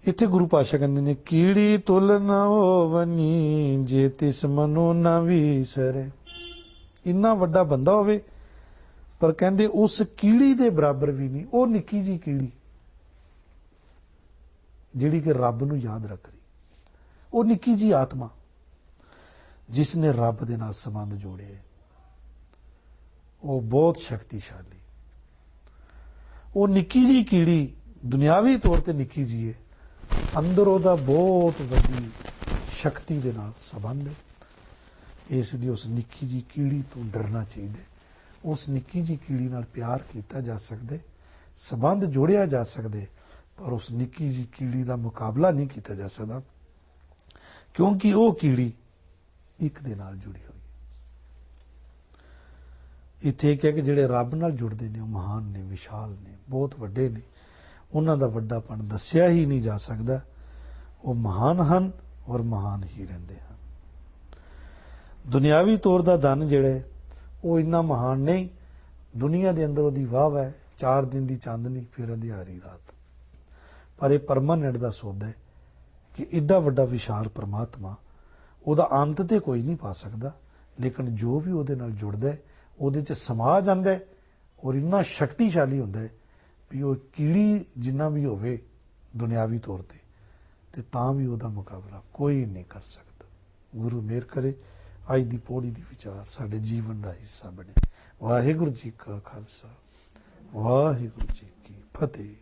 Speaker 1: इत्थे गुरु पातशाह कहते ने कीड़ी तुल न होवनी, जे तिस मनो न विसरे। इन्ना वड्डा बंदा होवे पर कहते उस कीड़ी दे बराबर भी नहीं, वो निक्की जी कीड़ी जिहड़ी कि रब नूं याद रख रही, वो निक्की जी आत्मा जिसने रब दे नाल संबंध जोड़े, वो बहुत शक्तिशाली। वो निक्की जी कीड़ी दुनियावी तौर पर निक्की जी है, अंदर ਉਹਦਾ बहुत ਵੱਡੀ शक्ति ਦੇ ਨਾਲ संबंध है। ਇਸ ਲਈ ਉਸ ਨਿੱਕੀ ਜੀ ਕੀੜੀ ਤੋਂ ਡਰਨਾ ਚਾਹੀਦਾ। ਉਸ ਨਿੱਕੀ ਜੀ ਕੀੜੀ ਨਾਲ ਪਿਆਰ ਕੀਤਾ ਜਾ ਸਕਦਾ, ਸੰਬੰਧ ਜੋੜਿਆ ਜਾ ਸਕਦਾ, ਪਰ ਉਸ ਨਿੱਕੀ ਜੀ ਕੀੜੀ ਦਾ ਮੁਕਾਬਲਾ ਨਹੀਂ ਕੀਤਾ ਜਾ ਸਕਦਾ, ਕਿਉਂਕਿ ਉਹ ਕੀੜੀ ਇੱਕ ਦੇ ਨਾਲ ਜੁੜੀ ਹੋਈ। ਇੱਥੇ ਇਹ ਹੈ ਕਿ ਜਿਹੜੇ ਰੱਬ ਨਾਲ ਜੁੜਦੇ ਨੇ ਉਹ ਮਹਾਨ ਨੇ, ਵਿਸ਼ਾਲ ਨੇ, ਬਹੁਤ ਵੱਡੇ ਨੇ, ਉਹਨਾਂ ਦਾ ਵੱਡਾਪਣ ਦੱਸਿਆ ਹੀ ਨਹੀਂ ਜਾ ਸਕਦਾ। ਉਹ ਮਹਾਨ ਹਨ ਔਰ ਮਹਾਨ ਹੀ ਰਹਿੰਦੇ ਹਨ। ਦੁਨਿਆਵੀ ਤੌਰ ਦਾ ਧਨ ਜਿਹੜਾ ਉਹ ਇੰਨਾ ਮਹਾਨ ਨਹੀਂ, ਦੁਨੀਆ ਦੇ ਅੰਦਰ ਉਹਦੀ ਵਾਹ ਹੈ, 4 ਦਿਨ ਦੀ ਚਾਂਦਨੀ ਫਿਰ ਅੰਧਿਆਰੀ ਰਾਤ, ਪਰ ਇਹ ਪਰਮਾਨੈਂਟ ਦਾ ਸੌਦਾ ਹੈ ਕਿ ਏਡਾ ਵੱਡਾ ਵਿਸ਼ਾਲ ਪਰਮਾਤਮਾ, ਉਹਦਾ ਅੰਤ ਤੇ ਕੋਈ ਨਹੀਂ ਪਾ ਸਕਦਾ, ਲੇਕਿਨ ਜੋ ਵੀ ਉਹਦੇ ਨਾਲ ਜੁੜਦਾ ਹੈ ਉਹਦੇ 'ਚ ਸਮਾ ਜਾਂਦਾ ਹੈ ਔਰ ਇੰਨਾ ਸ਼ਕਤੀਸ਼ਾਲੀ ਹੁੰਦਾ ਹੈ ਵੀ ਉਹ ਕੀੜੀ ਜਿੰਨਾ ਵੀ ਹੋਵੇ ਦੁਨਿਆਵੀ ਤੌਰ ਤੇ ਤਾਂ ਵੀ ਉਹਦਾ ਮੁਕਾਬਲਾ ਕੋਈ ਨਹੀਂ ਕਰ ਸਕਦਾ। ਗੁਰੂ ਮਿਹਰ ਕਰੇ ਅੱਜ ਦੀ ਪੌੜੀ ਦੀ ਵਿਚਾਰ ਸਾਡੇ ਜੀਵਨ ਦਾ ਹਿੱਸਾ ਬਣੇ। ਵਾਹਿਗੁਰੂ ਜੀ ਕਾ ਖਾਲਸਾ, ਵਾਹਿਗੁਰੂ ਜੀ ਕੀ ਫਤਿਹ।